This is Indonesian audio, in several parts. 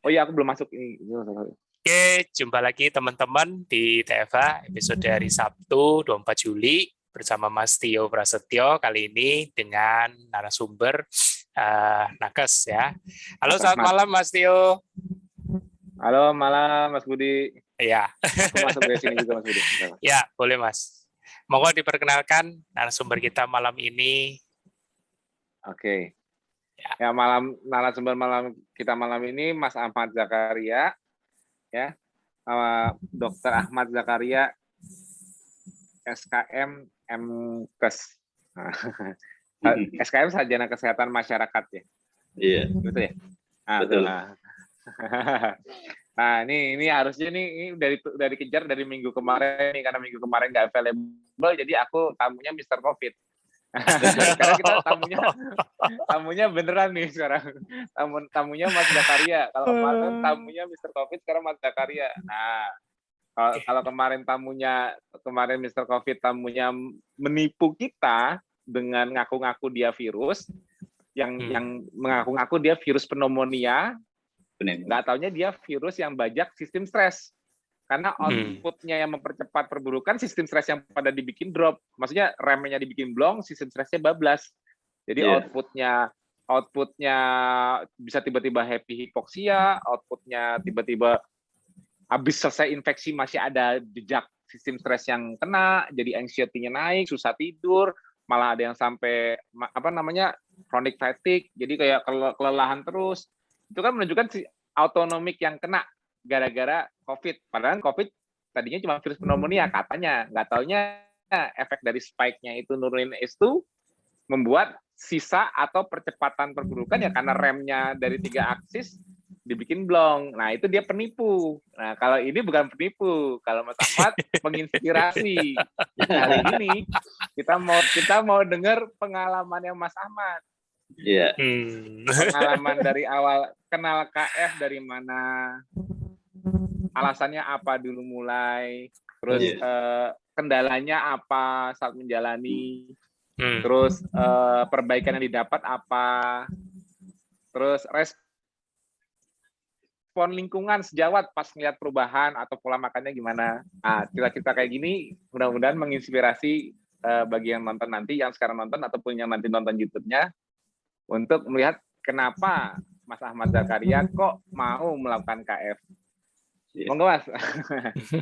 Oh iya, aku belum masuk ini. Oke, jumpa lagi teman-teman di TFA episode hari Sabtu 24 Juli bersama Mas Tio Prasetyo, kali ini dengan narasumber Nakes ya. Halo, Mas selamat Ahmad. malam Mas Tio. Halo, malam Mas Budi. Iya. Aku masuk dari sini juga Mas Budi. Ya, boleh Mas. Mohon diperkenalkan narasumber kita malam ini. Oke. Ya, narasumber kita malam ini Mas Ahmad Zakaria, ya, Dr. Ahmad Zakaria, SKM MKes. SKM Sarjana Kesehatan Masyarakat ya. Iya. Betul ya. Nah, betul. Nah, ini harusnya ini dari kejar dari minggu kemarin nih, karena minggu kemarin nggak available, jadi aku tamunya Mr. Covid. Sekarang kita tamunya beneran nih sekarang. Tamunya Mas Zakaria. Kalau kemarin tamunya Mr. Covid, sekarang Mas Zakaria. Nah, kalau kemarin Mr. Covid tamunya menipu kita dengan ngaku-ngaku dia virus, yang mengaku-ngaku dia virus pneumonia, nggak taunya dia virus yang bajak sistem stres. Karena outputnya yang mempercepat perburukan, sistem stres yang pada dibikin drop. Maksudnya remnya dibikin blong, sistem stresnya bablas. Jadi outputnya bisa tiba-tiba happy hipoksia, outputnya tiba-tiba habis selesai infeksi masih ada jejak sistem stres yang kena, jadi anxiety-nya naik, susah tidur, malah ada yang sampai chronic fatigue, jadi kayak kelelahan terus. Itu kan menunjukkan si autonomik yang kena gara-gara COVID. Padahal COVID tadinya cuma virus pneumonia katanya. Nggak taunya efek dari spike-nya itu nurunin S2 membuat sisa atau percepatan perburukan ya karena remnya dari 3 aksis dibikin blong. Nah, itu dia penipu. Nah, kalau ini bukan penipu. Kalau Mas Ahmad menginspirasi. Kali ini kita mau dengar pengalamannya Mas Ahmad. Iya. Pengalaman dari awal kenal KF dari mana, alasannya apa dulu mulai, terus kendalanya apa saat menjalani, terus perbaikan yang didapat apa, terus respon lingkungan sejawat pas ngeliat perubahan atau pola makannya gimana. Nah, cerita-cerita kayak gini mudah-mudahan menginspirasi bagi yang nonton nanti, yang sekarang nonton ataupun yang nanti nonton YouTube-nya, untuk melihat kenapa Mas Ahmad Zakaria kok mau melakukan KF. Monggo Mas.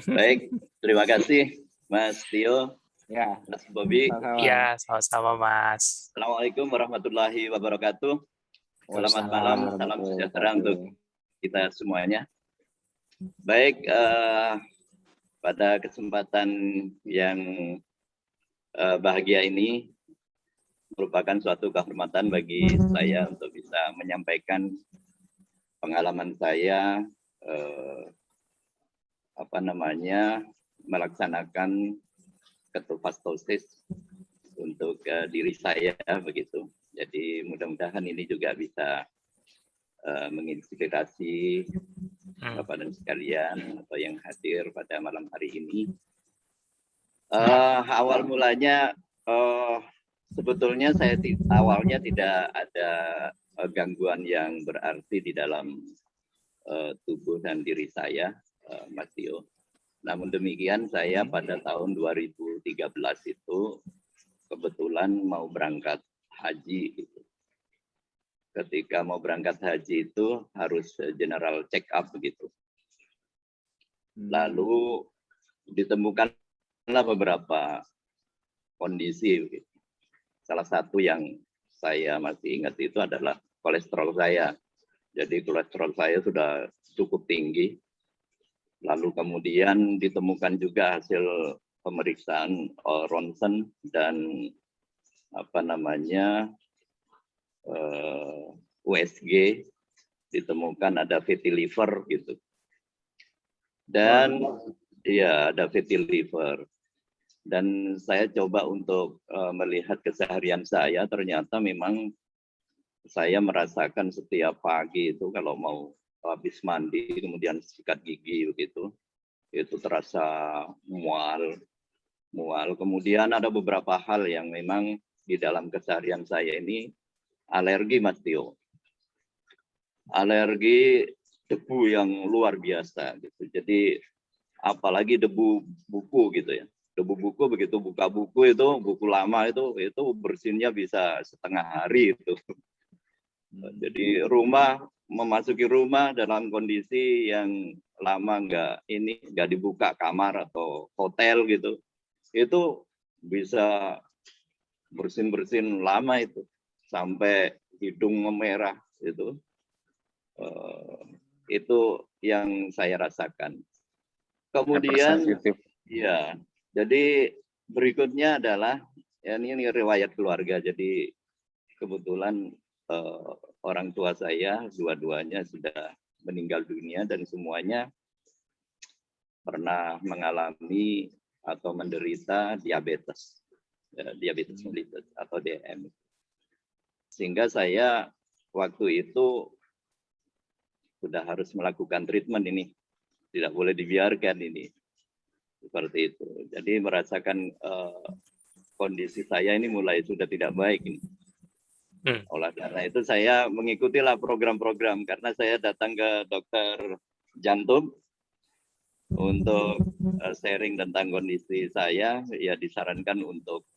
Baik, terima kasih Mas Tio, Ya. Mas Bobi. Ya, sama-sama Mas. Assalamualaikum warahmatullahi wabarakatuh. Selamat malam, salam sejahtera untuk kita semuanya. Baik, pada kesempatan yang bahagia ini, merupakan suatu kehormatan bagi saya untuk bisa menyampaikan pengalaman saya melaksanakan ketofastosis untuk diri saya begitu. Jadi mudah-mudahan ini juga bisa menginspirasi Bapak dan sekalian atau yang hadir pada malam hari ini. Awal mulanya sebetulnya saya awalnya tidak ada gangguan yang berarti di dalam tubuh dan diri saya, Mas Tio. Namun demikian saya pada tahun 2013 itu kebetulan mau berangkat haji. Ketika mau berangkat haji itu harus general check up begitu. Lalu ditemukanlah beberapa kondisi begitu. Salah satu yang saya masih ingat itu adalah kolesterol saya. Jadi kolesterol saya sudah cukup tinggi. Lalu kemudian ditemukan juga hasil pemeriksaan ronsen dan USG, ditemukan ada fatty liver gitu. Dan ya ada fatty liver. Dan saya coba untuk melihat keseharian saya, ternyata memang saya merasakan setiap pagi itu kalau mau habis mandi kemudian sikat gigi begitu, itu terasa mual. Kemudian ada beberapa hal yang memang di dalam keseharian saya ini alergi, Mas Tio. Alergi debu yang luar biasa gitu. Jadi apalagi debu buku gitu ya. Debu buku begitu buka buku itu, buku lama itu bersihnya bisa setengah hari itu. Jadi memasuki rumah dalam kondisi yang lama nggak dibuka kamar atau hotel gitu, itu bisa bersin lama itu sampai hidung memerah itu yang saya rasakan. Kemudian ya, jadi berikutnya adalah ya ini riwayat keluarga. Jadi kebetulan orang tua saya dua-duanya sudah meninggal dunia dan semuanya pernah mengalami atau menderita diabetes mellitus atau DM. Sehingga saya waktu itu sudah harus melakukan treatment ini, tidak boleh dibiarkan ini seperti itu. Jadi merasakan kondisi saya ini mulai sudah tidak baik ini. Oleh karena itu saya mengikutilah program-program karena saya datang ke dokter jantung untuk sharing tentang kondisi saya, ya disarankan untuk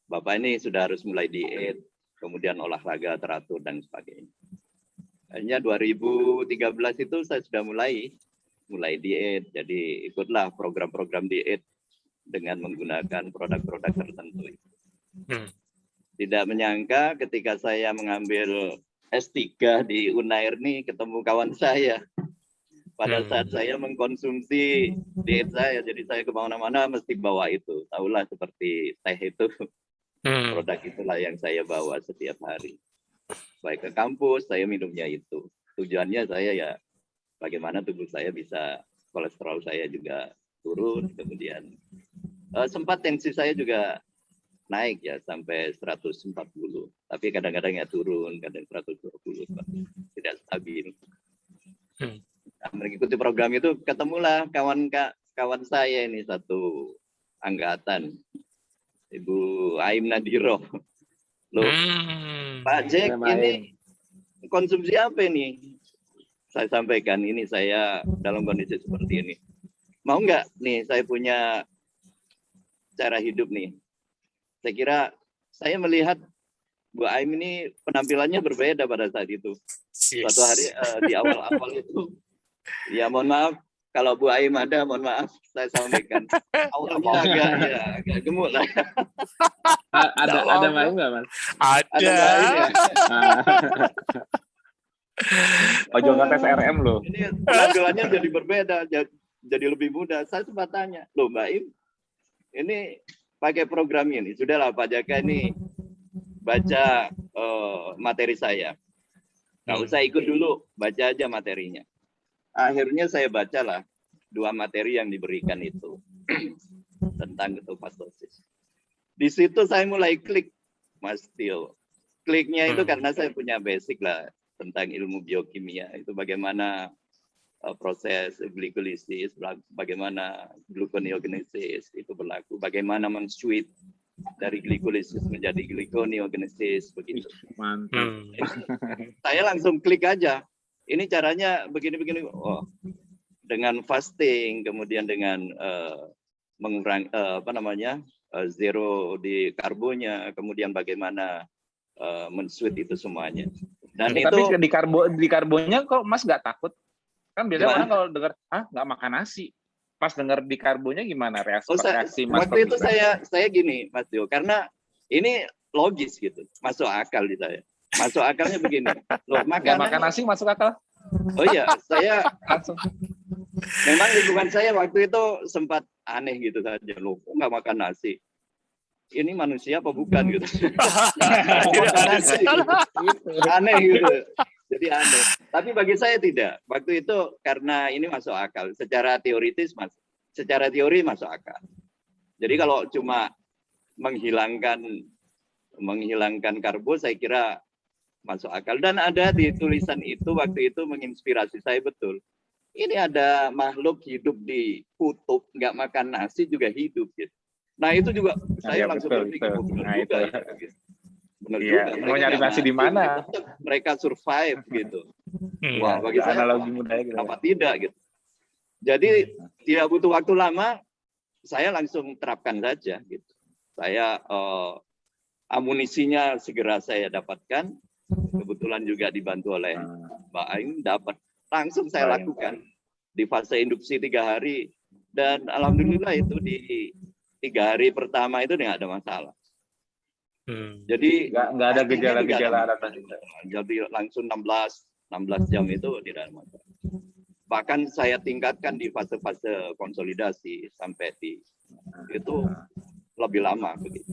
Bapak ini sudah harus mulai diet, kemudian olahraga teratur dan sebagainya. Hanya 2013 itu saya sudah mulai diet, jadi ikutlah program-program diet dengan menggunakan produk-produk tertentu. Tidak menyangka ketika saya mengambil S3 di Unair nih ketemu kawan saya. Pada saat saya mengkonsumsi diet saya, jadi saya kemana-mana mesti bawa itu. Tahulah seperti teh itu. Produk itulah yang saya bawa setiap hari. Baik ke kampus, saya minumnya itu. Tujuannya saya ya bagaimana tubuh saya bisa, kolesterol saya juga turun, kemudian sempat tensi saya juga naik ya sampai 140, tapi kadang-kadang ya turun, kadang 120, tidak stabil. Nah, mengikuti program itu ketemulah kawan saya ini satu angkatan, Ibu Aim Nadiro. Loh, Pak Jack ini konsumsi apa ini? Saya sampaikan ini saya dalam kondisi seperti ini. Mau nggak nih saya punya cara hidup nih? Saya kira saya melihat Bu Aim ini penampilannya berbeda pada saat itu. Suatu hari di awal-awal itu, ya mohon maaf kalau Bu Aim ada, mohon maaf saya sampaikan. Awalnya agak gemuk lah. Ada Mbak Aim nggak, Mas? Ada. Ojo ngetes RM loh. Ini penampilannya jadi berbeda, jadi lebih muda. Saya sempat tanya, loh Mbak Aim, ini pakai program ini, sudahlah Pak Jaka ini baca materi saya. Nggak usah ikut dulu, baca aja materinya. Akhirnya saya bacalah 2 materi yang diberikan itu tentang ketofastosis. Di situ saya mulai klik, Mas Tio. Kliknya itu karena saya punya basic lah tentang ilmu biokimia. Itu bagaimana proses glikolisis, bagaimana gluconeogenesis itu berlaku, bagaimana men-switch dari glikolisis menjadi gluconeogenesis begitu. Mantap. Saya langsung klik aja. Ini caranya begini-begini. Oh, dengan fasting, kemudian dengan mengurangi zero di karbonya, kemudian bagaimana men-switch itu semuanya. Dan tapi itu di karbonya kok Mas nggak takut? Kan biasanya orang kalau dengar nggak makan nasi, pas dengar di karbonya gimana reaksi Mas? Waktu itu saya gini Mas Tio, karena ini logis gitu, masuk akal di saya. Masuk akalnya begini, loh makan nasi masuk akal? Oh iya, saya memang lingkungan saya waktu itu sempat aneh gitu saja, loh kok nggak makan nasi? Ini manusia apa bukan gitu? Makan nasi, aneh gitu. Jadi aneh. Tapi bagi saya tidak. Waktu itu karena ini masuk akal. Secara teoritis secara teori masuk akal. Jadi kalau cuma menghilangkan karbo, saya kira masuk akal. Dan ada di tulisan itu waktu itu menginspirasi saya betul. Ini ada makhluk hidup di kutub, nggak makan nasi juga hidup gitu. Nah itu juga saya langsung berpikir benar juga. Benar juga. Mau nyari nasi di mana? Mereka survive gitu. Wah, bagi saya analogi mudanya gitu. kenapa tidak gitu. Jadi tidak butuh waktu lama, saya langsung terapkan saja gitu. Saya amunisinya segera saya dapatkan, kebetulan juga dibantu oleh Mbak Aing, dapat langsung saya lakukan di fase induksi 3 hari, dan alhamdulillah itu di 3 hari pertama itu nggak ada masalah. Jadi nggak ada gejala-gejala adaptasi. Jadi langsung 16 jam itu tidak ada masalah. Bahkan saya tingkatkan di fase-fase konsolidasi sampai di itu lebih lama begitu.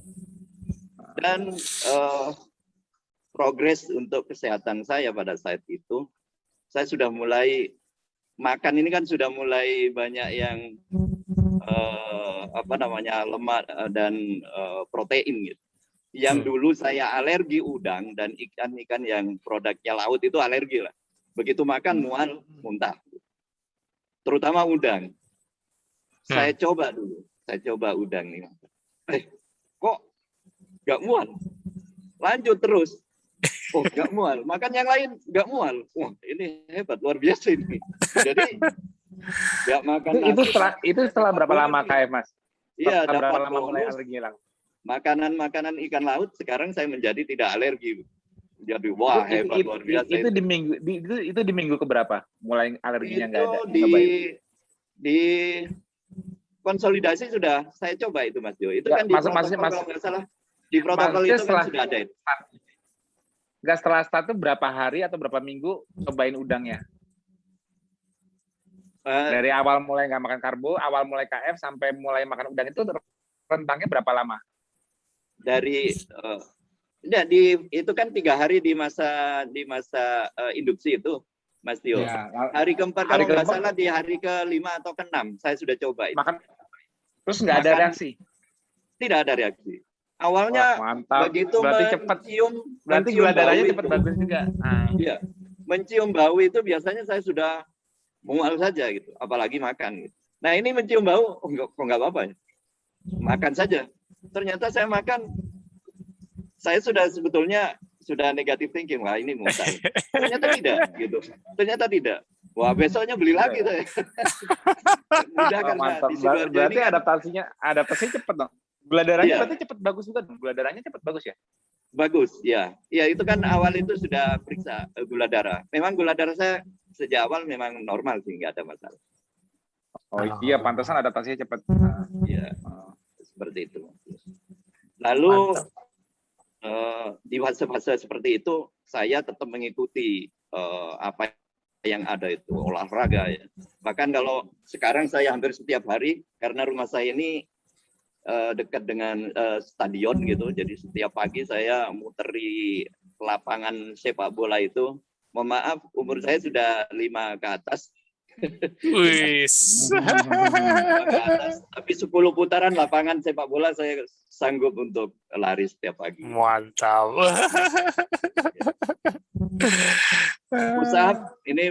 Dan progres untuk kesehatan saya pada saat itu, saya sudah mulai makan ini kan sudah mulai banyak yang lemak dan protein gitu. Yang dulu saya alergi udang dan ikan-ikan yang produknya laut itu alergi lah. Begitu makan mual, muntah. Terutama udang. Saya coba udang nih. Kok nggak mual? Lanjut terus. Oh, nggak mual. Makan yang lain nggak mual. Wah, ini hebat, luar biasa ini. Jadi nggak makan itu setelah berapa lama KF, Mas? Iya, berapa dapat lama mulai alergi hilang? Makanan ikan laut sekarang saya menjadi tidak alergi. Jadi wah hebat, luar biasa. Itu di minggu keberapa mulai alerginya nggak ada? Di konsolidasi sudah saya coba itu, Mas Jo. Itu kan di protokol kalau nggak salah. Di protokol itu kan sudah ada itu. Nggak, setelah start itu berapa hari atau berapa minggu cobain udangnya? Dari awal mulai nggak makan karbo, awal mulai KF sampai mulai makan udang itu rentangnya berapa lama? Itu kan 3 hari di masa induksi itu, Mas Tio. Ya, hari keempat kalau nggak salah di hari ke-5 atau ke-6 saya sudah coba itu. Terus nggak ada reaksi? Tidak ada reaksi. Awalnya begitu berarti gula darahnya cepat bagus juga. Iya, mencium bau itu biasanya saya sudah mual saja gitu, apalagi makan. Gitu. Nah ini mencium bau, kok nggak apa-apa ya? Makan saja. Ternyata saya makan, saya sebetulnya sudah negatif thinking, wah ini muntah. Ternyata tidak, gitu. Ternyata tidak. Wah besoknya beli lagi saya. Mudah kan? Berarti adaptasinya cepat dong. Gula darahnya berarti cepat bagus juga dong. Gula darahnya cepat bagus ya? Bagus, ya. Ya itu kan awal itu sudah periksa gula darah. Memang gula darah saya sejak awal memang normal sih, nggak ada masalah. Oh iya, pantesan adaptasinya cepat. Iya, seperti itu. Lalu di fase-fase seperti itu saya tetap mengikuti apa yang ada itu, olahraga ya. Bahkan kalau sekarang saya hampir setiap hari karena rumah saya ini dekat dengan stadion gitu, jadi setiap pagi saya muteri lapangan sepak bola itu. Mohon maaf, umur saya sudah 5 ke atas. Wis. Tapi 10 putaran lapangan sepak bola saya sanggup untuk lari setiap pagi. Mantap.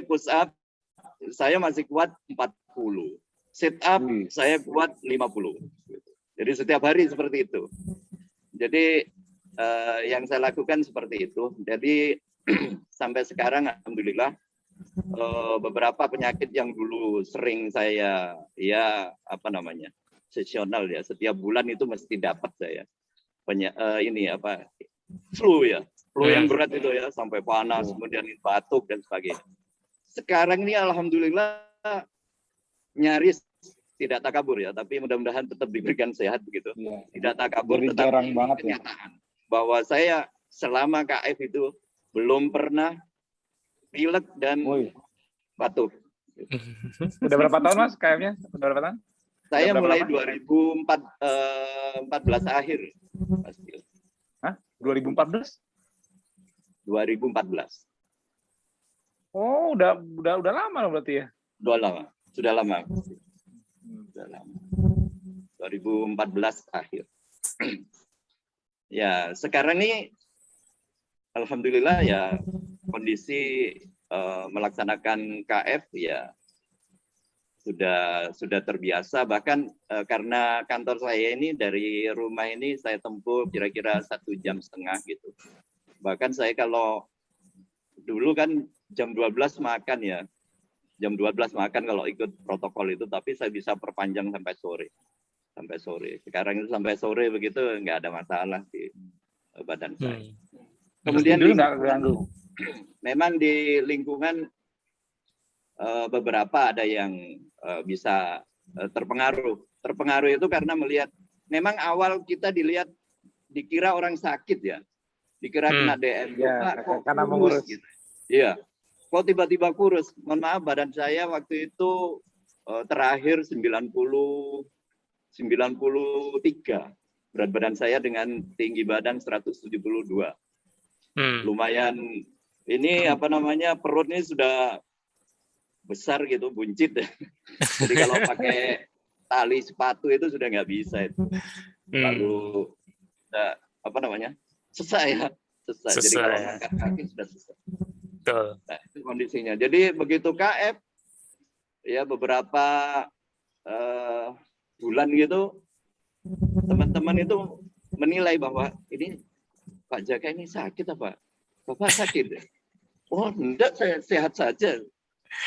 Push up saya masih kuat 40. Sit up saya kuat 50. Jadi setiap hari seperti itu. Jadi yang saya lakukan seperti itu. Jadi sampai sekarang alhamdulillah beberapa penyakit yang dulu sering saya seasonal ya, setiap bulan itu mesti dapat saya flu yang berat itu ya, sampai panas kemudian batuk dan sebagainya. Sekarang ini alhamdulillah nyaris tidak takabur ya, tapi mudah-mudahan tetap diberikan sehat begitu. Tidak takabur, tetapi kenyataan bahwa saya selama KF itu belum pernah pilek dan batuk. Udah berapa tahun Mas KF-nya? Udah berapa tahun? Saya mulai 2014 akhir. Hah? 2014? 2014. Oh, udah lama loh berarti ya? Sudah lama. 2014 akhir. Ya, sekarang ini alhamdulillah ya kondisi melaksanakan KF ya sudah terbiasa, bahkan karena kantor saya ini dari rumah ini saya tempuh kira-kira 1,5 jam gitu. Bahkan saya kalau dulu kan jam 12 makan ya. Jam 12 makan kalau ikut protokol itu, tapi saya bisa perpanjang sampai sore. Sampai sore. Sekarang itu sampai sore begitu nggak ada masalah di badan saya. Kemudian dulu nggak ganggu. Memang di lingkungan beberapa ada yang bisa terpengaruh. Terpengaruh itu karena melihat, memang awal kita dikira orang sakit ya, dikira kena DM. Ya, kok karena kurus mengurus. gitu. Iya, kok tiba-tiba kurus. Mohon maaf, badan saya waktu itu terakhir 93. Berat badan saya dengan tinggi badan 172. Lumayan, ini apa namanya, perut ini sudah besar gitu, buncit. Jadi kalau pakai tali sepatu itu sudah nggak bisa itu. Lalu apa namanya, sesak ya, sesak. Jadi kalau angkat kaki sudah sesak. Nah, itu kondisinya. Jadi begitu KF ya, beberapa bulan gitu, teman-teman itu menilai bahwa ini Pak Jaka ini sakit apa? Bapak sakit? Oh enggak, saya sehat saja.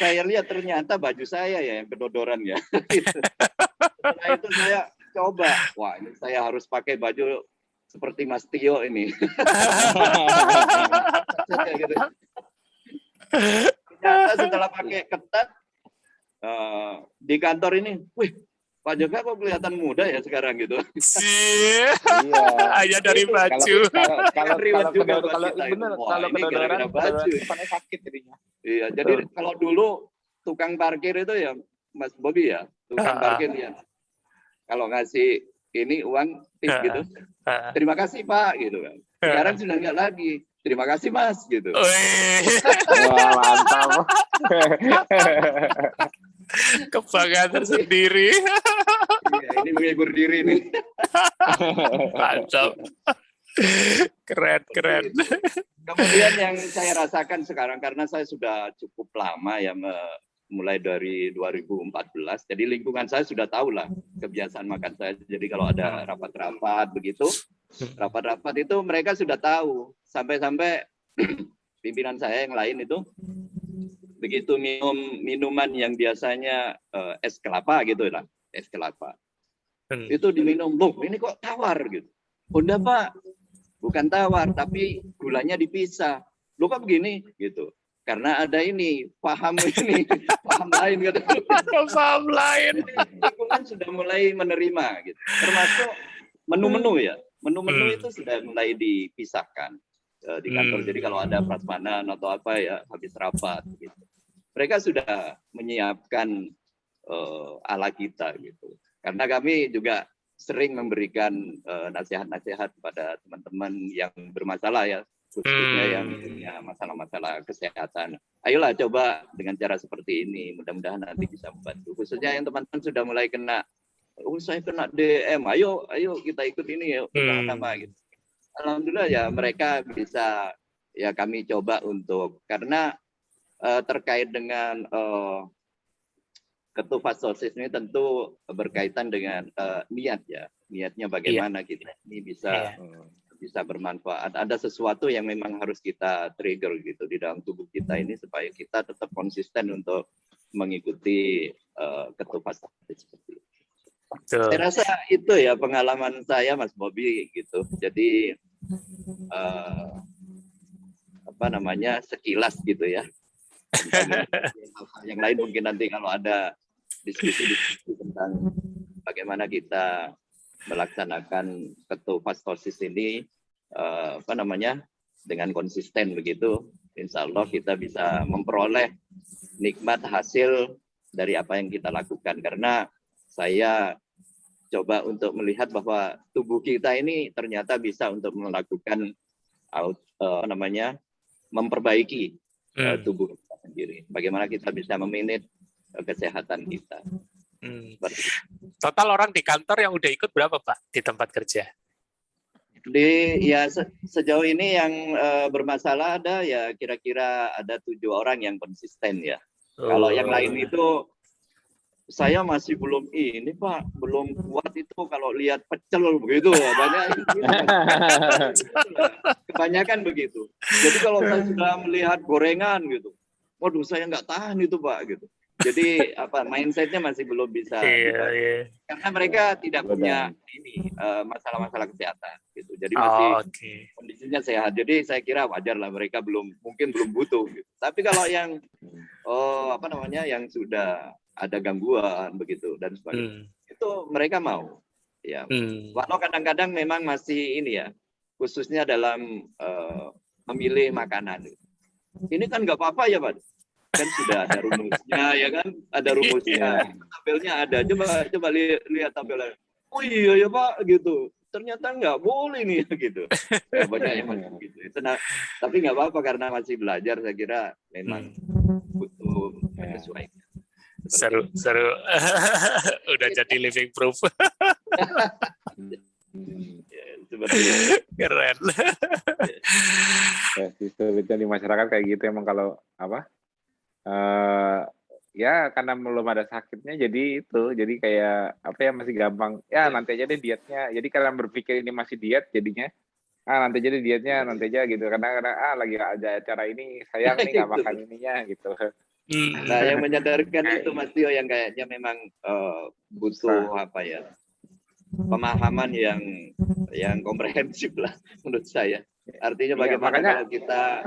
Saya lihat ternyata baju saya ya yang kedodoran ya. Setelah itu saya coba, wah ini saya harus pakai baju seperti Mas Tio ini. Ternyata setelah pakai ketat di kantor ini, wih, Pak Jaka kok kelihatan muda ya sekarang gitu. Iya. Hanya dari baju. Kalau kedodoran kesannya sakit jadinya. Iya, jadi kalau dulu tukang parkir itu ya Mas Bobi ya, tukang parkir ya. Kalau ngasih ini uang tip gitu, terima kasih Pak gitu kan. Sekarang sudah enggak lagi. Terima kasih Mas gitu. Wah, mantap. Kebanggaan tersendiri. Iya, ini menghibur diri nih. Mantap. Keren. Kemudian yang saya rasakan sekarang, karena saya sudah cukup lama ya, mulai dari 2014, jadi lingkungan saya sudah tahu lah kebiasaan makan saya. Jadi kalau ada rapat-rapat begitu, rapat-rapat itu mereka sudah tahu. Sampai-sampai pimpinan saya yang lain itu begitu minum minuman yang biasanya es kelapa gitu lah, es kelapa. Itu diminum, loh ini kok tawar gitu. Oh enggak Pak, bukan tawar, tapi gulanya dipisah. Loh kok begini gitu. Karena ada ini, paham lain gitu. Paham lain. Lingkungan sudah mulai menerima gitu. Termasuk menu-menu ya. Menu-menu itu sudah mulai dipisahkan di kantor. Jadi kalau ada prasmanan atau apa ya habis rapat gitu. Mereka sudah menyiapkan ala kita gitu. Karena kami juga sering memberikan nasihat-nasihat kepada teman-teman yang bermasalah ya, khususnya yang punya masalah-masalah kesehatan. Ayolah coba dengan cara seperti ini, mudah-mudahan nanti bisa membantu. Khususnya yang teman-teman sudah mulai kena, oh saya kena DM, ayo kita ikut ini ya bersama-sama gitu. Alhamdulillah ya mereka bisa, ya kami coba untuk, karena terkait dengan ketofastosis ini tentu berkaitan dengan niat ya, niatnya bagaimana kita ini bisa bermanfaat. Ada sesuatu yang memang harus kita trigger gitu di dalam tubuh kita ini supaya kita tetap konsisten untuk mengikuti ketofastosis seperti itu. Saya rasa itu ya pengalaman saya Mas Bobi gitu. Jadi apa namanya, sekilas gitu ya. Hal-hal yang lain mungkin nanti kalau ada diskusi tentang bagaimana kita melaksanakan ketofastosis ini apa namanya dengan konsisten begitu, insya Allah kita bisa memperoleh nikmat hasil dari apa yang kita lakukan. Karena saya coba untuk melihat bahwa tubuh kita ini ternyata bisa untuk melakukan apa namanya, memperbaiki tubuh kita sendiri. Bagaimana kita bisa memanage kesehatan kita. Total orang di kantor yang udah ikut berapa Pak di tempat kerja? Sejauh ini yang bermasalah ada ya kira-kira ada 7 orang yang konsisten ya. Kalau yang lain itu saya masih belum ini Pak, belum kuat itu kalau lihat pecel begitu, banyak kebanyakan begitu. Jadi kalau saya sudah melihat gorengan gitu, waduh saya nggak tahan itu Pak gitu. Jadi mindsetnya masih belum bisa dibantu. Karena mereka tidak punya masalah-masalah kesehatan gitu. Jadi masih kondisinya sehat. Jadi saya kira wajar lah mereka mungkin belum butuh gitu. Tapi kalau yang yang sudah ada gangguan begitu dan sebagainya, itu mereka mau. Ya. Walau kadang-kadang memang masih khususnya dalam memilih makanan. Ini kan nggak apa-apa ya Pak. Kan sudah ada rumusnya ya kan, ada rumusnya, tabelnya ada, coba lihat tabelnya, oh iya ya Pak gitu, ternyata nggak boleh nih gitu, banyak yang macam gitu. Tapi nggak apa-apa karena masih belajar, saya kira memang butuh menyesuaikan. Seru udah jadi living proof. Seperti itu. Keren. Sulitnya di masyarakat kayak gitu emang kalau ya karena belum ada sakitnya jadi kayak masih gampang nanti aja deh dietnya, jadi karena berpikir ini masih diet jadinya nanti aja deh dietnya nanti aja gitu, karena lagi ada acara ini sayang nih nggak makan ininya gitu. Nah yang menyadarkan itu Mas Tio yang kayaknya memang butuh pemahaman yang komprehensif lah menurut saya. Artinya bagaimana kalau kita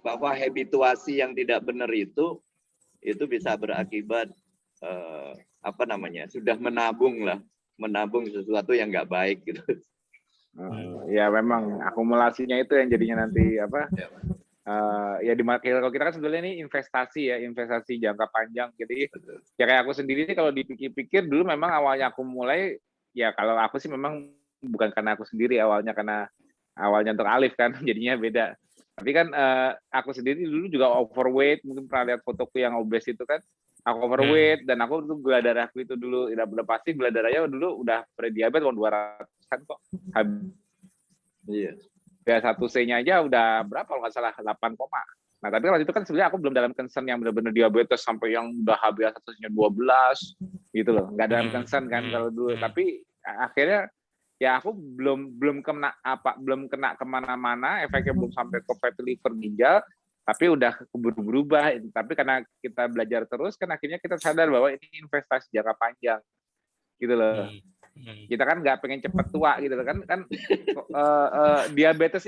bahwa habituasi yang tidak benar itu bisa berakibat sudah menabung sesuatu yang nggak baik gitu. Ya memang akumulasinya itu yang jadinya nanti kalau kita kan sebetulnya ini investasi jangka panjang. Jadi ya kayak aku sendiri nih kalau dipikir-pikir dulu memang awalnya aku mulai kalau aku sih memang bukan karena aku sendiri awalnya untuk Alif kan jadinya beda. Tapi kan aku sendiri dulu juga overweight, mungkin pernah lihat fotoku yang obes itu kan, aku overweight dan aku tuh gula darahku itu dulu udah pasti gula darahnya dulu udah prediabetes 200-an kok. Iya. B1C-nya aja udah berapa kalau nggak salah 8, nah tapi waktu itu kan sebenarnya aku belum dalam concern yang benar-benar diabetes sampai yang udah HbA1c-nya 12 gitu loh, nggak dalam concern kan kalau dulu. Tapi akhirnya aku belum kena kemana-mana, efeknya belum sampai ke fatty liver, ginjal, tapi udah berubah. Tapi karena kita belajar terus kan akhirnya kita sadar bahwa ini investasi jangka panjang gitu loh. Kita kan nggak pengen cepet tua gitu loh kan diabetes,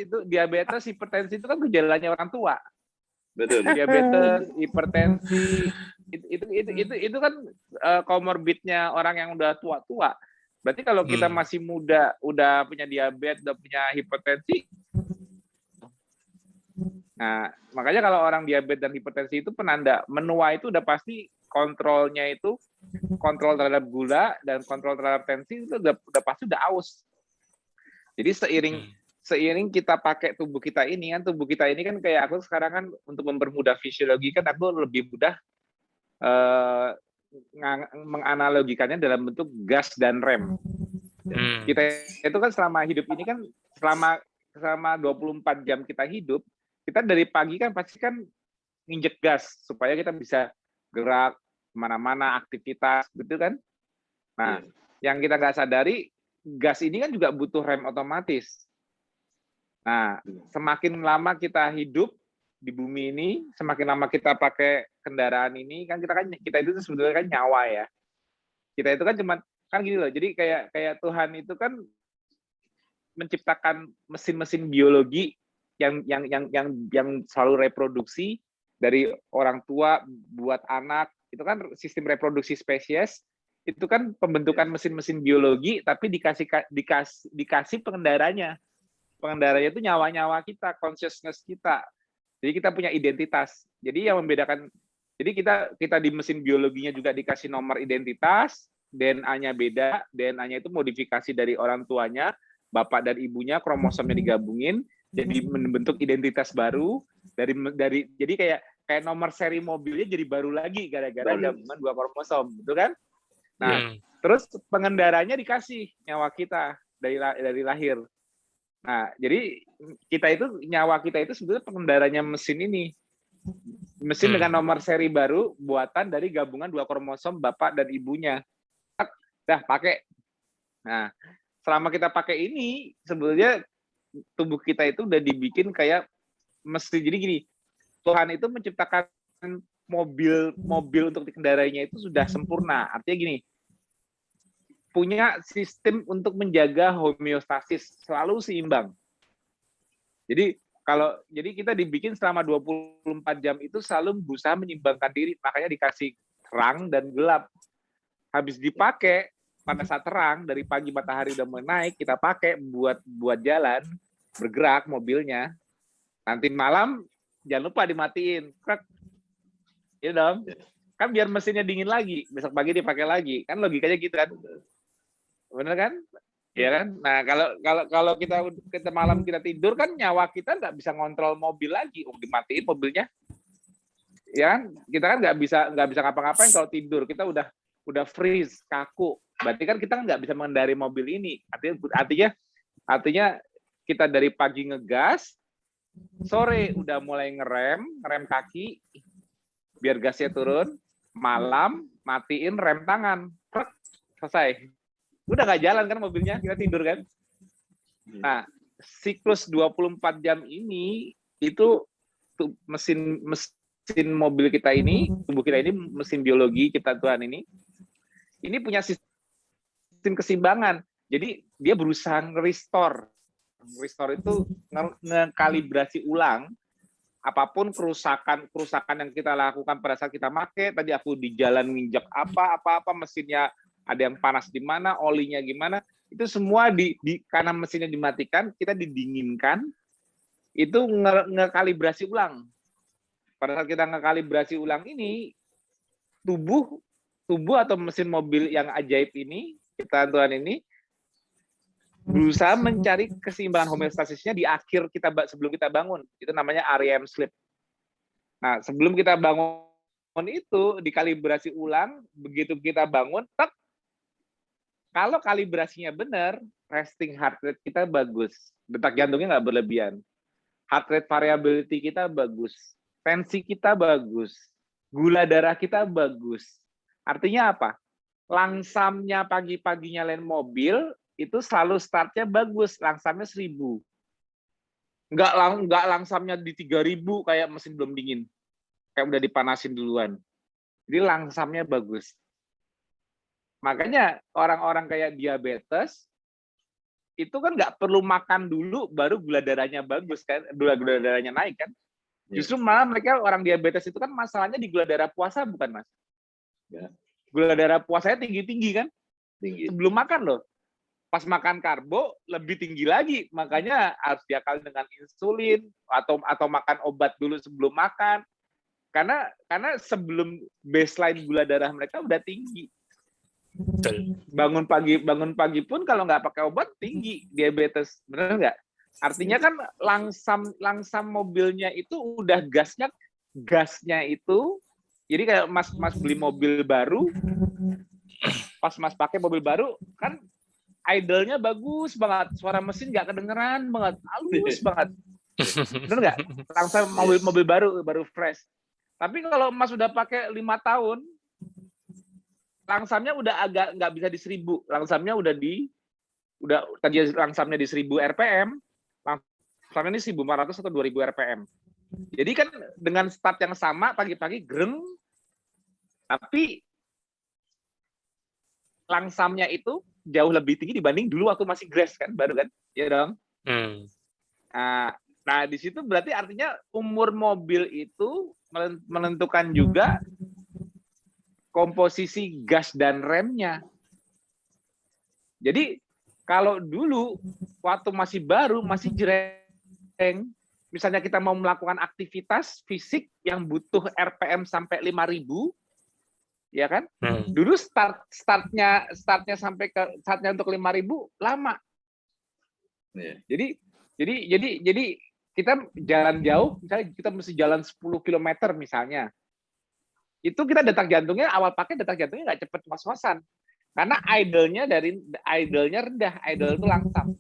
hipertensi itu kan gejalanya orang tua. Betul. Diabetes, hipertensi itu kan komorbidnya orang yang udah tua-tua. Berarti kalau kita masih muda udah punya diabetes, udah punya hipertensi, nah makanya kalau orang diabetes dan hipertensi itu penanda menua itu udah pasti kontrolnya itu kontrol terhadap gula dan kontrol terhadap tensi itu udah pasti udah aus. Jadi seiring kita pakai tubuh kita ini kan kayak aku sekarang kan untuk mempermudah fisiologi kan aku lebih mudah menganalogikannya dalam bentuk gas dan rem. Kita itu kan selama hidup ini kan selama 24 jam kita hidup, kita dari pagi kan pasti kan nginjek gas supaya kita bisa gerak kemana-mana, aktivitas gitu kan. Nah, yang kita nggak sadari gas ini kan juga butuh rem otomatis. Nah, semakin lama kita hidup di bumi ini, semakin lama kita pakai kendaraan ini, kan kita itu sebetulnya kan nyawa ya. Kita itu kan cuman kan gini loh. Jadi kayak Tuhan itu kan menciptakan mesin-mesin biologi yang selalu reproduksi dari orang tua buat anak. Itu kan sistem reproduksi spesies. Itu kan pembentukan mesin-mesin biologi, tapi dikasih pengendaranya. Pengendaranya itu nyawa-nyawa kita, consciousness kita. Jadi kita punya identitas. Jadi yang membedakan, jadi kita di mesin biologinya juga dikasih nomor identitas, DNA-nya beda, DNA-nya itu modifikasi dari orang tuanya, bapak dan ibunya, kromosomnya digabungin, jadi membentuk identitas baru dari jadi kayak nomor seri mobilnya jadi baru lagi gara-gara gabungan 2 kromosom, betul kan? Nah, terus pengendaranya dikasih nyawa kita dari lahir. Nah, jadi nyawa kita itu sebetulnya pengendaranya mesin ini. Mesin dengan nomor seri baru buatan dari gabungan 2 kromosom bapak dan ibunya. Dah pakai. Nah, selama kita pakai ini sebetulnya tubuh kita itu udah dibikin kayak mesin. Jadi gini, Tuhan itu menciptakan mobil untuk dikendarainya itu sudah sempurna. Artinya gini, punya sistem untuk menjaga homeostasis, selalu seimbang. Jadi kita dibikin selama 24 jam itu selalu berusaha menyeimbangkan diri, makanya dikasih terang dan gelap. Habis dipakai pada saat terang, dari pagi matahari udah mulai naik, kita pakai buat jalan, bergerak mobilnya. Nanti malam jangan lupa dimatiin. Krek. Ya dong. Kan biar mesinnya dingin lagi, besok pagi dipakai lagi. Kan logikanya gitu kan. Bener kan? Ya kan? Nah, kalau kita malam kita tidur kan nyawa kita nggak bisa ngontrol mobil lagi. Dimatiin mobilnya. Ya kan? Kita kan nggak bisa ngapa-ngapain kalau tidur. Kita udah freeze, kaku. Berarti kan kita nggak bisa mengendari mobil ini. Artinya kita dari pagi ngegas, sore udah mulai ngerem kaki, biar gasnya turun, malam matiin rem tangan, selesai. Udah nggak jalan kan mobilnya, kita tidur kan. Nah, siklus 24 jam ini itu mesin mobil kita ini, tubuh kita ini, mesin biologi kita Tuhan ini punya sistem keseimbangan. Jadi dia berusaha restore itu ngekalibrasi ulang apapun kerusakan yang kita lakukan pada saat kita pakai. Tadi aku di jalan nginjak apa mesinnya ada yang panas di mana, olinya gimana, itu semua karena mesinnya dimatikan, kita didinginkan, itu ngekalibrasi ulang. Pada saat kita ngekalibrasi ulang ini, tubuh atau mesin mobil yang ajaib ini, kita Tuhan ini, berusaha mencari keseimbangan homeostasisnya di akhir sebelum kita bangun. Itu namanya REM sleep. Nah, sebelum kita bangun itu dikalibrasi ulang, begitu kita bangun, kalau kalibrasinya benar, resting heart rate kita bagus, detak jantungnya nggak berlebihan, heart rate variability kita bagus, tensi kita bagus, gula darah kita bagus. Artinya apa? Langsamnya pagi-pagi nyalain mobil, itu selalu startnya bagus, langsamnya 1000. Nggak langsamnya di 3000 kayak mesin belum dingin. Kayak udah dipanasin duluan. Jadi langsamnya bagus. Makanya orang-orang kayak diabetes, itu kan nggak perlu makan dulu baru gula darahnya bagus kan, gula darahnya naik kan. Justru malah mereka orang diabetes itu kan masalahnya di gula darah puasa bukan Mas? Ya. Gula darah puasanya tinggi-tinggi kan? Tinggi. Sebelum makan loh. Pas makan karbo lebih tinggi lagi, makanya harus diakali dengan insulin atau makan obat dulu sebelum makan. Karena sebelum baseline gula darah mereka udah tinggi. Betul. Bangun pagi pun kalau nggak pakai obat tinggi diabetes, benar nggak? Artinya kan langsam mobilnya itu udah gasnya itu. Jadi kayak Mas beli mobil baru, pas Mas pakai mobil baru kan idle-nya bagus banget, suara mesin nggak kedengeran banget, halus banget, benar nggak? Langsam mobil baru fresh. Tapi kalau Mas udah pakai 5 tahun, langsamnya udah agak nggak bisa di 1000, langsamnya tadi langsamnya di 1000 rpm, langsamnya ini 1400 atau 2000 rpm. Jadi kan dengan start yang sama pagi-pagi greng, tapi langsamnya itu jauh lebih tinggi dibanding dulu waktu masih grass kan, baru kan, ya dong. Nah di situ berarti artinya umur mobil itu menentukan juga komposisi gas dan remnya. Jadi kalau dulu waktu masih baru, masih jereng, misalnya kita mau melakukan aktivitas fisik yang butuh RPM sampai 5000, ya kan? Dulu startnya sampai ke saatnya untuk 5000 lama. Jadi kita jalan jauh, misalnya kita mesti jalan 10 km misalnya. Itu kita detak jantungnya awal pakai detak jantungnya nggak cepet was-wasan. Karena idle-nya rendah, idle itu langsam.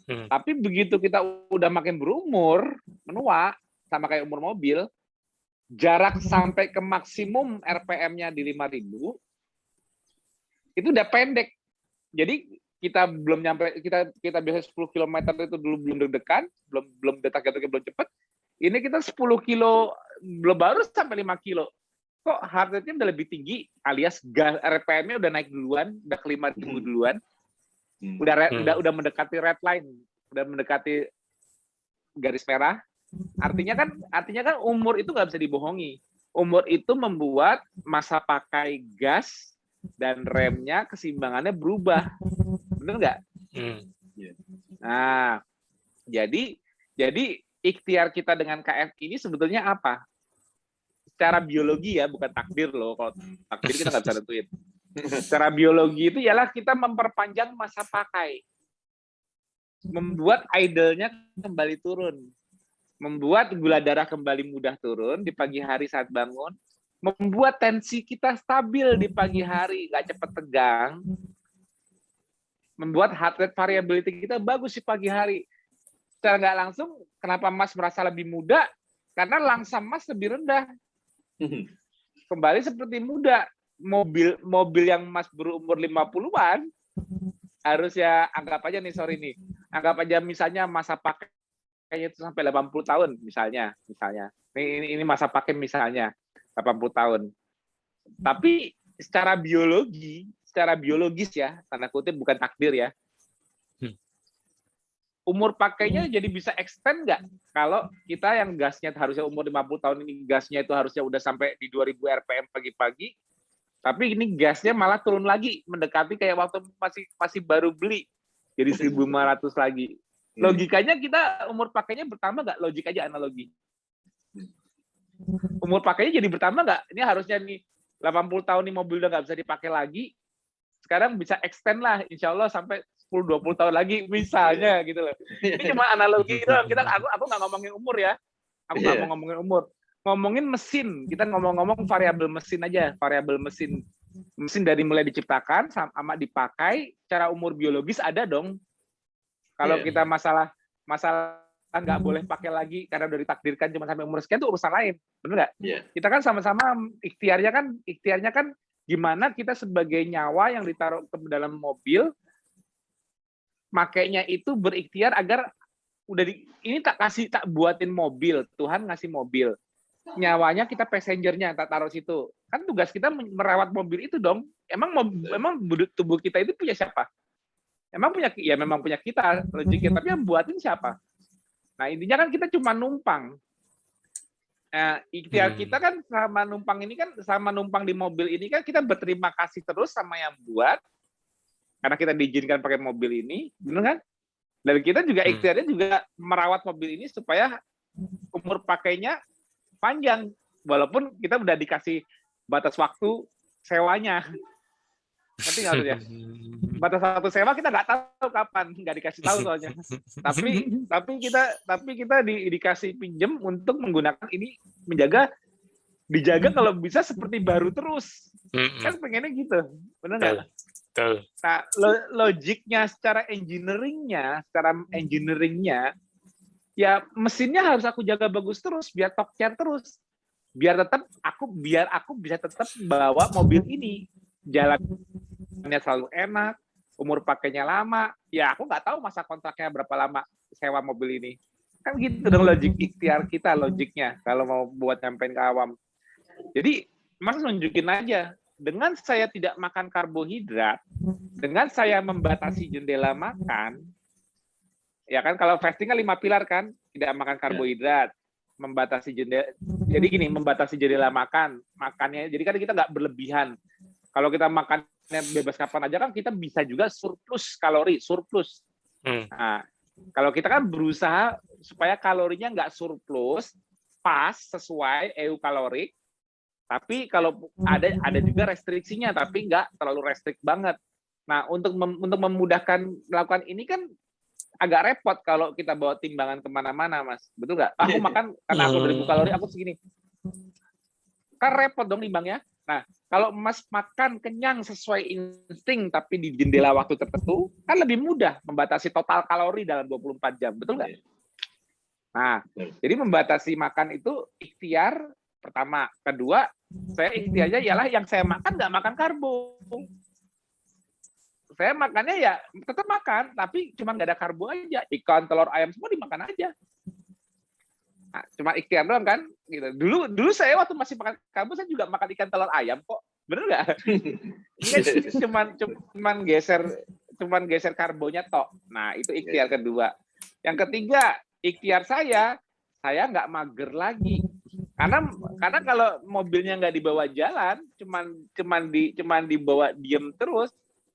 Tapi begitu kita udah makin berumur, menua, sama kayak umur mobil, jarak sampai ke maksimum RPM-nya di 5000, itu udah pendek. Jadi kita biasa 10 km itu dulu belum deg-degan, belum detak jantungnya belum cepet, Ini kita 10 kilo, belum baru sampai 5 kilo. Kok heart rate-nya udah lebih tinggi, alias gas RPM-nya udah naik duluan, udah ke 5.000 duluan, udah mendekati red line, udah mendekati garis merah. Artinya kan umur itu nggak bisa dibohongi. Umur itu membuat masa pakai gas dan remnya keseimbangannya berubah, benar nggak? Nah, jadi ikhtiar kita dengan KF ini sebetulnya apa? Secara biologi ya, bukan takdir loh. Kalau takdir kita nggak bisa tentuin. Secara biologi itu ialah kita memperpanjang masa pakai, membuat idle-nya kembali turun, membuat gula darah kembali mudah turun di pagi hari saat bangun, membuat tensi kita stabil di pagi hari, nggak cepat tegang, membuat heart rate variability kita bagus di pagi hari. Secara nggak langsung, kenapa Mas merasa lebih muda? Karena langsam Mas lebih rendah. Kembali seperti muda. Mobil yang Mas berumur 50-an, harusnya anggap aja nih, anggap aja misalnya masa pakainya itu sampai 80 tahun misalnya. Ini masa pakai misalnya 80 tahun. Tapi secara biologis ya, tanda kutip bukan takdir ya. Umur pakainya jadi bisa extend nggak? Kalau kita yang gasnya harusnya umur 50 tahun ini, gasnya itu harusnya udah sampai di 2000 RPM pagi-pagi, tapi ini gasnya malah turun lagi, mendekati kayak waktu masih baru beli, jadi 1.500 lagi. Logikanya kita umur pakainya bertambah nggak? Logik aja, analogi. Umur pakainya jadi bertambah nggak? Ini harusnya nih 80 tahun nih mobil udah nggak bisa dipakai lagi, sekarang bisa extend lah, insya Allah sampai 10-20 tahun lagi misalnya gitu loh. Ini cuma analogi doang. Aku nggak ngomongin umur ya. Aku nggak mau ngomongin umur. Ngomongin mesin. Kita ngomong variabel mesin aja. Variabel mesin. Mesin dari mulai diciptakan sama dipakai, secara umur biologis ada dong. Kalau kita masalah nggak boleh pakai lagi karena udah ditakdirkan cuma sampai umur sekian, itu urusan lain. Benar nggak? Kita kan sama-sama ikhtiarnya kan gimana kita sebagai nyawa yang ditaruh ke dalam mobil, makainya itu berikhtiar agar ini tak buatin mobil, Tuhan ngasih mobil, nyawanya kita passengernya tak taruh situ. Kan tugas kita merawat mobil itu dong. Emang tubuh kita itu punya siapa? Memang punya kita logiknya, tapi yang buatin siapa? Nah, intinya kan kita cuma numpang. Nah, ikhtiar kita kan sama numpang di mobil ini kan kita berterima kasih terus sama yang buat, karena kita diizinkan pakai mobil ini, benar kan? Dan kita juga ikhtiarnya juga merawat mobil ini supaya umur pakainya panjang, walaupun kita udah dikasih batas waktu sewanya. Ngerti nggak ya? Batas waktu sewa kita nggak tahu kapan, nggak dikasih tahu soalnya. Tapi kita dikasih pinjem untuk menggunakan ini, dijaga kalau bisa seperti baru terus. Kan pengennya gitu, benar nggak? Nah, logiknya secara engineeringnya, ya mesinnya harus aku jaga bagus terus, biar top care terus, biar aku bisa tetap bawa mobil ini, jalannya selalu enak, umur pakainya lama. Ya aku nggak tahu masa kontraknya berapa lama sewa mobil ini. Kan gitu dong logik ikhtiar kita, logiknya kalau mau buat nyampein ke awam. Jadi Mas nunjukin aja. Dengan saya tidak makan karbohidrat, dengan saya membatasi jendela makan, ya kan kalau fasting kan 5 pilar kan, tidak makan karbohidrat, membatasi jendela. Jadi gini, membatasi jendela makannya. Jadi kan kita nggak berlebihan. Kalau kita makannya bebas kapan aja kan kita bisa juga surplus kalori, surplus. Nah, kalau kita kan berusaha supaya kalorinya nggak surplus, pas sesuai EU kalorik. Tapi kalau ada juga restriksinya, tapi nggak terlalu restrik banget. Nah, untuk memudahkan melakukan ini kan agak repot kalau kita bawa timbangan kemana-mana, Mas. Betul nggak? Aku makan karena aku 2.000 kalori, aku segini. Kan repot dong timbangnya. Nah, kalau Mas makan kenyang sesuai insting, tapi di jendela waktu tertentu, kan lebih mudah membatasi total kalori dalam 24 jam. Betul nggak? Nah, jadi membatasi makan itu ikhtiar pertama. Kedua, saya ikhtiarnya ialah yang saya makan nggak makan karbo. Saya makannya ya tetap makan, tapi cuma nggak ada karbo aja. Ikan, telur, ayam semua dimakan aja. Nah, cuma ikhtiar doang kan gitu. Dulu saya waktu masih makan karbo saya juga makan ikan telur ayam kok, bener nggak? Ini kan cuman geser karbonya tok. Nah itu ikhtiar kedua. Yang ketiga ikhtiar saya nggak mager lagi. Karena kalau mobilnya nggak dibawa jalan, cuman dibawa diem terus,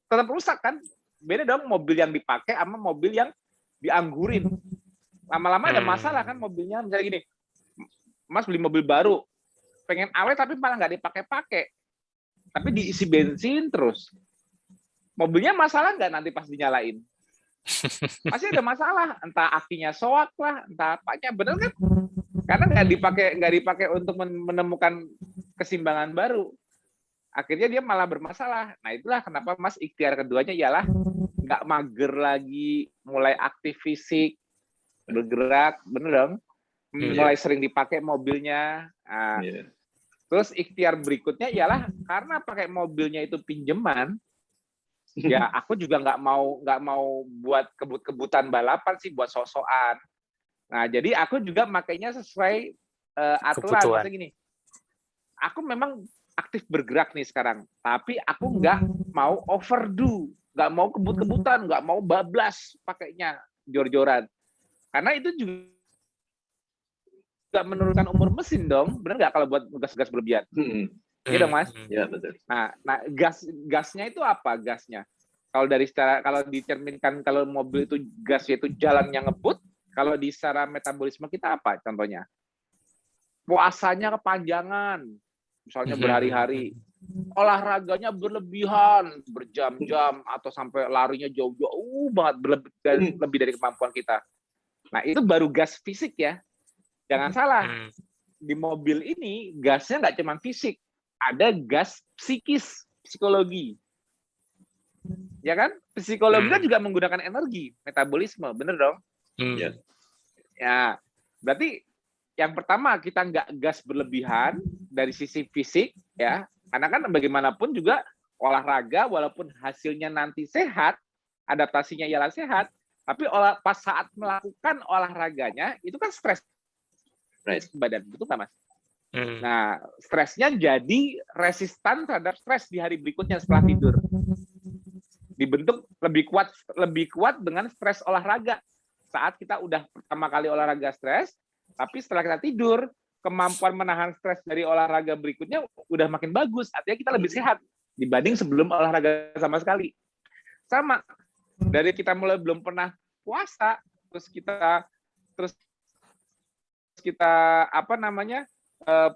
tetap rusak kan. Beda dong mobil yang dipakai sama mobil yang dianggurin. Lama-lama ada masalah kan mobilnya. Misalnya gini, Mas beli mobil baru, pengen awet tapi malah nggak dipakai-pakai, tapi diisi bensin terus. Mobilnya masalah nggak nanti pas dinyalain? Pasti ada masalah, entah akinya soak lah, entah apanya, bener kan? Karena nggak dipakai untuk menemukan keseimbangan baru. Akhirnya dia malah bermasalah. Nah itulah kenapa Mas ikhtiar keduanya ialah nggak mager lagi, mulai aktif fisik, bergerak, bener dong? Mulai sering dipakai mobilnya. Nah, terus ikhtiar berikutnya ialah karena pakai mobilnya itu pinjeman, ya aku juga nggak mau buat kebut-kebutan balapan sih, buat sok-sokan. Nah jadi aku juga makainya sesuai aturan. Maksudnya gini, aku memang aktif bergerak nih sekarang, tapi aku nggak mau overdo, nggak mau kebut-kebutan, nggak mau bablas pakainya jor-joran. Karena itu juga menurunkan umur mesin dong, benar nggak kalau buat gas-gas berlebihan? Iya dong Mas. Ya betul. Nah gasnya itu apa gasnya? Kalau dicerminkan kalau mobil itu gasnya itu jalannya ngebut, kalau di secara metabolisme kita apa contohnya? Puasanya kepanjangan, misalnya berhari-hari, olahraganya berlebihan, berjam-jam atau sampai larinya jauh-jauh banget, lebih dari kemampuan kita. Nah itu baru gas fisik ya. Jangan salah, di mobil ini gasnya nggak cuma fisik, ada gas psikis, psikologi. Ya kan? Psikologi kan juga menggunakan energi, metabolisme, bener dong? Ya, berarti yang pertama kita nggak gas berlebihan dari sisi fisik, ya, karena kan bagaimanapun juga olahraga walaupun hasilnya nanti sehat, adaptasinya ialah sehat, tapi pas saat melakukan olahraganya itu kan stres badan, betul nggak Mas? Nah, stresnya jadi resistan terhadap stres di hari berikutnya setelah tidur. Dibentuk lebih kuat dengan stres olahraga. Saat kita udah pertama kali olahraga stres, tapi setelah kita tidur, kemampuan menahan stres dari olahraga berikutnya udah makin bagus. Artinya kita lebih sehat dibanding sebelum olahraga sama sekali. Sama, dari kita mulai belum pernah puasa, terus kita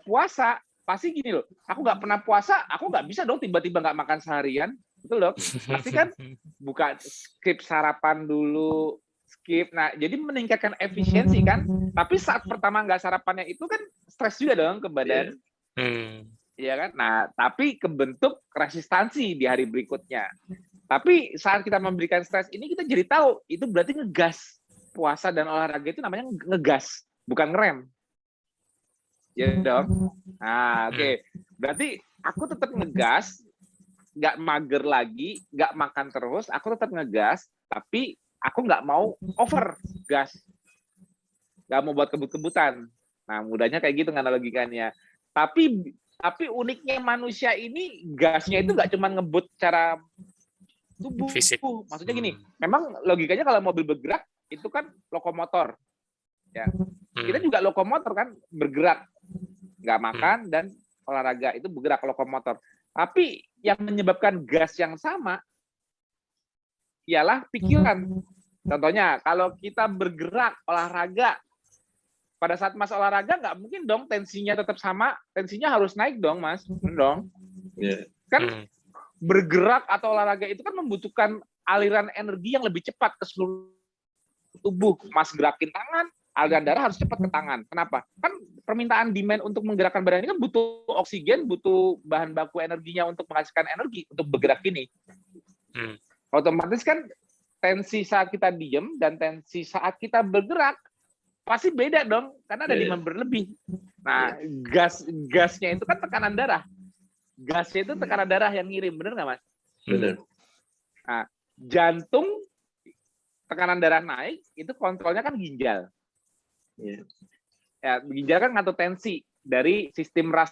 puasa, pasti gini loh, aku nggak pernah puasa, aku nggak bisa dong tiba-tiba nggak makan seharian, betul dong? Pasti kan buka skip sarapan dulu, skip. Nah, jadi meningkatkan efisiensi kan. Tapi saat pertama nggak sarapannya itu kan stres juga dong ke badan. Iya kan? Nah, tapi kebentuk resistansi di hari berikutnya. Tapi saat kita memberikan stres ini kita jadi tahu itu berarti ngegas. Puasa dan olahraga itu namanya ngegas, bukan ngerem. Ya dong. Nah, oke. Berarti aku tetap ngegas, nggak mager lagi, nggak makan terus, aku tetap ngegas, tapi aku nggak mau over gas, nggak mau buat kebut-kebutan. Nah, mudahnya kayak gitu analogikannya. Tapi uniknya manusia ini gasnya itu nggak cuma ngebut secara tubuh. Fisik. Maksudnya gini, memang logikanya kalau mobil bergerak itu kan lokomotor. Ya. Kita juga lokomotor kan, bergerak, nggak makan dan olahraga itu bergerak lokomotor. Tapi yang menyebabkan gas yang sama ialah pikiran. Contohnya, kalau kita bergerak olahraga, pada saat Mas olahraga nggak mungkin dong tensinya tetap sama, tensinya harus naik dong Mas, bener dong? Kan bergerak atau olahraga itu kan membutuhkan aliran energi yang lebih cepat ke seluruh tubuh. Mas gerakin tangan, aliran darah harus cepat ke tangan. Kenapa? Kan permintaan demand untuk menggerakkan badan ini kan butuh oksigen, butuh bahan baku energinya untuk menghasilkan energi untuk bergerak ini. Otomatis kan tensi saat kita diem dan tensi saat kita bergerak pasti beda dong, karena ada demand berlebih. Nah, gasnya itu kan tekanan darah. Gasnya itu tekanan darah yang ngirim, bener nggak Mas? Benar. Nah, jantung tekanan darah naik, itu kontrolnya kan ginjal. Ya, ginjal kan ngatur tensi dari sistem RAS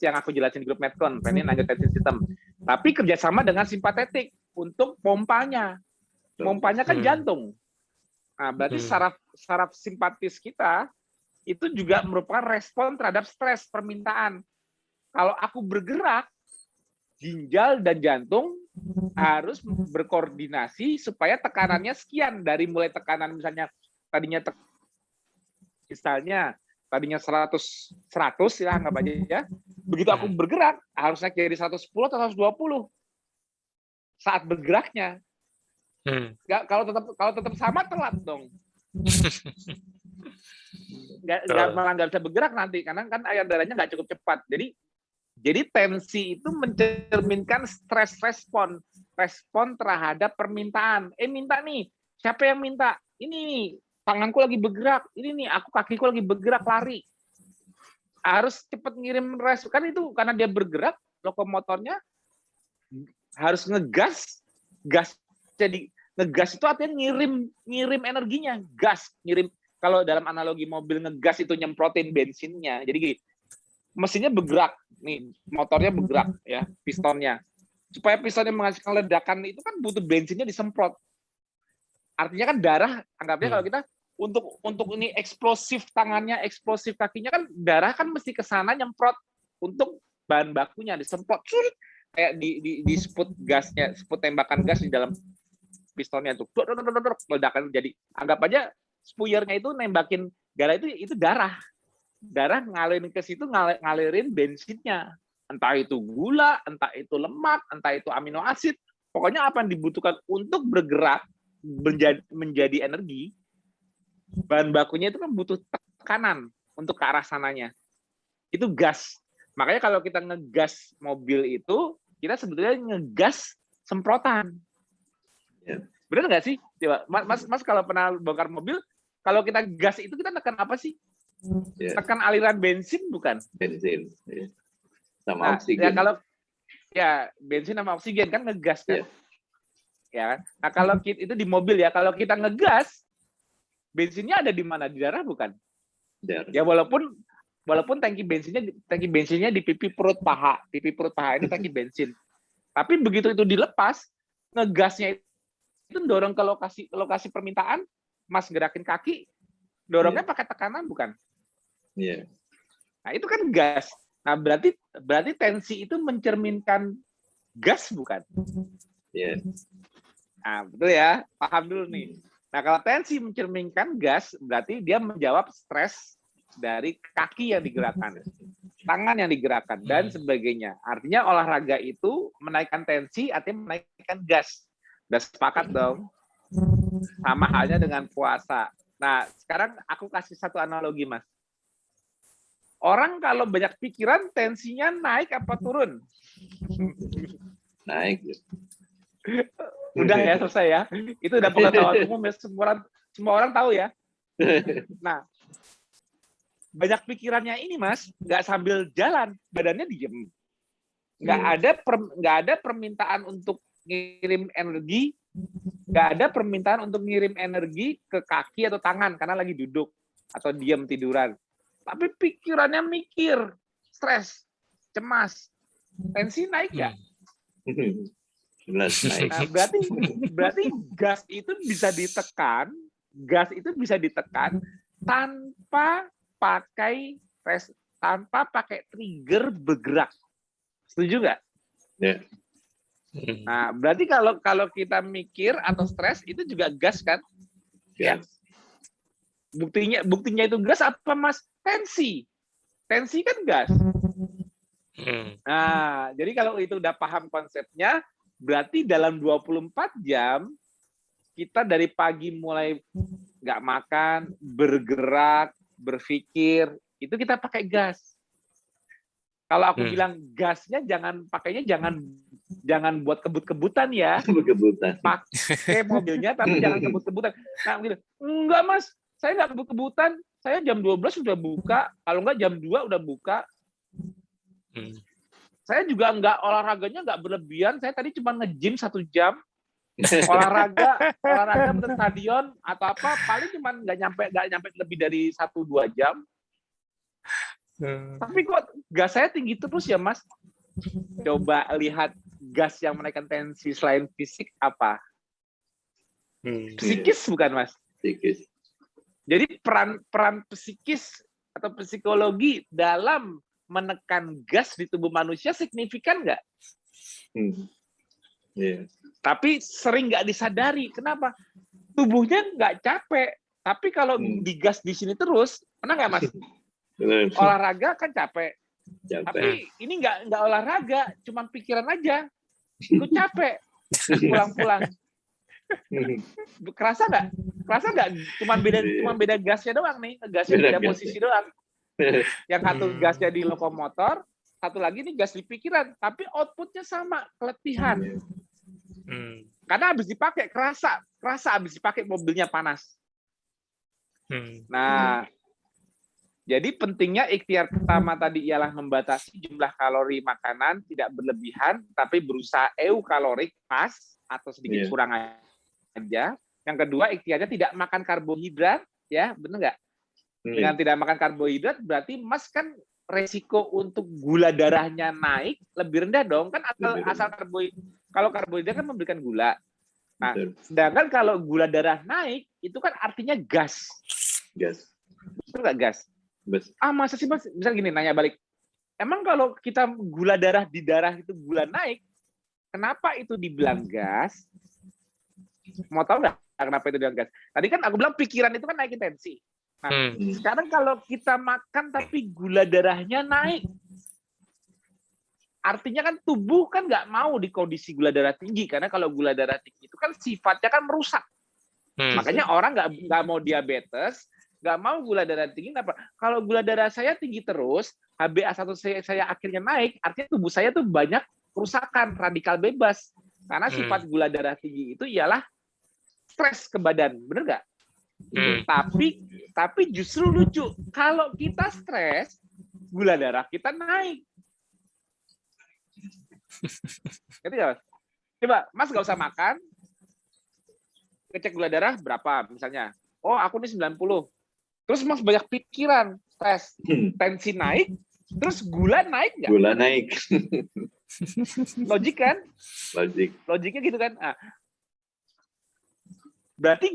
yang aku jelasin di grup Medcon, renin angiotensin system. Tapi kerjasama dengan simpatetik untuk pompanya. Pompanya kan jantung. Nah, berarti saraf simpatis kita itu juga merupakan respon terhadap stres permintaan. Kalau aku bergerak, ginjal dan jantung harus berkoordinasi supaya tekanannya sekian, dari mulai tekanan misalnya tadinya 100 ya anggap aja ya. Begitu aku bergerak harusnya jadi 110 atau 120 saat bergeraknya. Kalau tetap sama telat dong. Malah nggak bisa bergerak nanti karena kan air darahnya nggak cukup cepat. Jadi tensi itu mencerminkan stres respon terhadap permintaan. Minta nih, siapa yang minta? Ini nih, tanganku lagi bergerak. Ini nih, kakiku lagi bergerak lari. Harus cepat ngirim respon. Kan itu karena dia bergerak, lokomotornya harus ngegas. Jadi ngegas itu artinya ngirim energinya, gas, ngirim. Kalau dalam analogi mobil ngegas itu nyemprotin bensinnya. Jadi gini, mesinnya bergerak, nih motornya bergerak ya, pistonnya. Supaya pistonnya menghasilkan ledakan itu kan butuh bensinnya disemprot. Artinya kan darah, anggapnya kalau kita untuk ini eksplosif tangannya, eksplosif kakinya kan darah kan mesti ke sana nyemprot untuk bahan bakunya disemprot. Kayak di sput gasnya, sput tembakan gas di dalam pistonnya tuh. Ledakan jadi anggap aja spuyernya itu nembakin darah itu darah. Darah ngalirin ke situ, ngalirin bensinnya. Entah itu gula, entah itu lemak, entah itu amino asid. Pokoknya apa yang dibutuhkan untuk bergerak menjadi energi, bahan bakunya itu kan butuh tekanan untuk ke arah sananya. Itu gas. Makanya kalau kita ngegas mobil itu, kita sebetulnya ngegas semprotan. Benar nggak sih? Coba, Mas kalau pernah bongkar mobil, kalau kita gas itu kita tekan apa sih? Tekan aliran bensin bukan? Bensin, sama oksigen. Ya kalau bensin sama oksigen kan ngegas kan? Ya kan? Nah kalau itu di mobil ya, kalau kita ngegas, bensinnya ada di mana? Di darah bukan? Ya walaupun tangki bensinnya di pipi perut paha ini tangki bensin. Tapi begitu itu dilepas, ngegasnya itu dorong ke lokasi permintaan, Mas gerakin kaki, dorongnya pakai tekanan bukan? Iya. Nah, itu kan gas. Nah, berarti tensi itu mencerminkan gas bukan? Iya. Nah, betul ya. Paham dulu nih. Nah, kalau tensi mencerminkan gas, berarti dia menjawab stres dari kaki yang digerakkan, tangan yang digerakkan, dan sebagainya. Artinya olahraga itu menaikkan tensi, artinya menaikkan gas. Udah sepakat dong? Sama halnya dengan puasa. Nah, sekarang aku kasih satu analogi, Mas. Orang kalau banyak pikiran, tensinya naik apa turun? Naik. Udah ya, selesai ya. Itu udah pengetahuan umum ya, semua orang tahu ya. Nah, banyak pikirannya ini, Mas, nggak sambil jalan, badannya diem. Nggak ada permintaan untuk ngirim energi, nggak ada permintaan untuk ngirim energi ke kaki atau tangan karena lagi duduk atau diam tiduran. Tapi pikirannya mikir, stres, cemas, tensi naik nggak? Nah, berarti gas itu bisa ditekan tanpa pakai trigger bergerak. Setuju nggak? Yeah. Nah, berarti kalau kita mikir atau stres itu juga gas kan? Gas. Buktinya itu gas apa, Mas? Tensi kan gas. Nah, jadi kalau itu udah paham konsepnya, berarti dalam 24 jam kita dari pagi mulai nggak makan, bergerak, berpikir, itu kita pakai gas. Kalau aku bilang gasnya jangan buat kebut-kebutan ya. Kebut-kebutan. Pakai mobilnya tapi jangan kebut-kebutan. Nah, gitu. Enggak, Mas. Saya nggak kebut-kebutan. Saya jam 12 udah buka. Kalau nggak jam 2 udah buka. Saya juga nggak olahraganya nggak berlebihan. Saya tadi cuma nge-gym 1 jam. olahraga ke stadion atau apa paling cuma nggak nyampe lebih dari 1-2 jam. Tapi kok gas saya tinggi terus ya Mas? Coba lihat gas yang menaikkan tensi selain fisik apa? Psikis bukan Mas? Psikis. Jadi peran psikis atau psikologi dalam menekan gas di tubuh manusia signifikan nggak? Tapi sering nggak disadari. Kenapa? Tubuhnya nggak capek. Tapi kalau digas di sini terus, pernah nggak Mas? Olahraga kan capek. Tapi ini nggak olahraga, cuma pikiran aja. Ikut capek. Pulang-pulang. Kerasa nggak? Cuma beda gasnya doang nih. Gasnya beda posisi doang. Yang satu gasnya di lokomotor, satu lagi nih gas di pikiran, tapi outputnya sama, keletihan. Karena habis dipakai, kerasa habis dipakai mobilnya panas. Nah, jadi pentingnya ikhtiar pertama tadi ialah membatasi jumlah kalori makanan, tidak berlebihan, tapi berusaha eukalorik pas atau sedikit kurang aja. Yang kedua, ikhtiarnya tidak makan karbohidrat, ya, benar nggak? Dengan tidak makan karbohidrat, berarti Mas kan resiko untuk gula darahnya naik lebih rendah dong, kan asal karbohidrat. Kalau karbohidrat kan memberikan gula. Nah, sedangkan kalau gula darah naik, itu kan artinya gas. Betul nggak gas? Masa sih Mas? Misal gini, nanya balik. Emang kalau kita gula darah di darah itu gula naik, kenapa itu dibilang gas? Mau tahu nggak kenapa itu dibilang gas? Tadi kan aku bilang pikiran itu kan naikin tensi. Nah, sekarang kalau kita makan tapi gula darahnya naik, artinya kan tubuh kan nggak mau di kondisi gula darah tinggi, karena kalau gula darah tinggi itu kan sifatnya kan merusak. Makanya orang nggak mau diabetes, nggak mau gula darah tinggi. Kenapa? Kalau gula darah saya tinggi terus, HbA1c saya akhirnya naik, artinya tubuh saya tuh banyak kerusakan, radikal bebas. Karena sifat gula darah tinggi itu ialah stres ke badan, bener nggak? Tapi justru lucu, kalau kita stres, gula darah kita naik. Ngerti nggak, Mas? Coba, Mas nggak usah makan, ngecek gula darah berapa misalnya. Oh, aku nih 90. Terus Mas banyak pikiran, stres, tensi naik, terus gula naik nggak? Gula naik. Logik kan? Logiknya gitu kan? Nah, berarti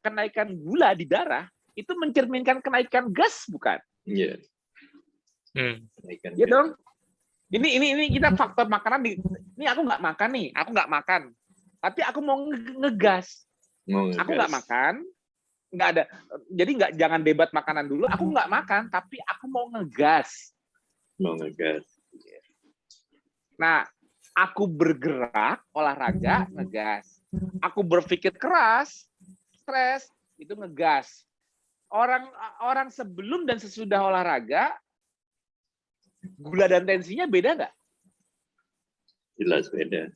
kenaikan gula di darah itu mencerminkan kenaikan gas, bukan? Iya. Iya dong. Ini kita faktor makanan ini aku nggak makan, tapi aku mau ngegas. Aku nggak makan, nggak ada. Jadi jangan debat makanan dulu. Aku nggak makan, tapi aku mau ngegas. Nah, aku bergerak, olahraga, ngegas. Aku berpikir keras, stres, itu ngegas. Orang sebelum dan sesudah olahraga, gula dan tensinya beda nggak? Jelas beda.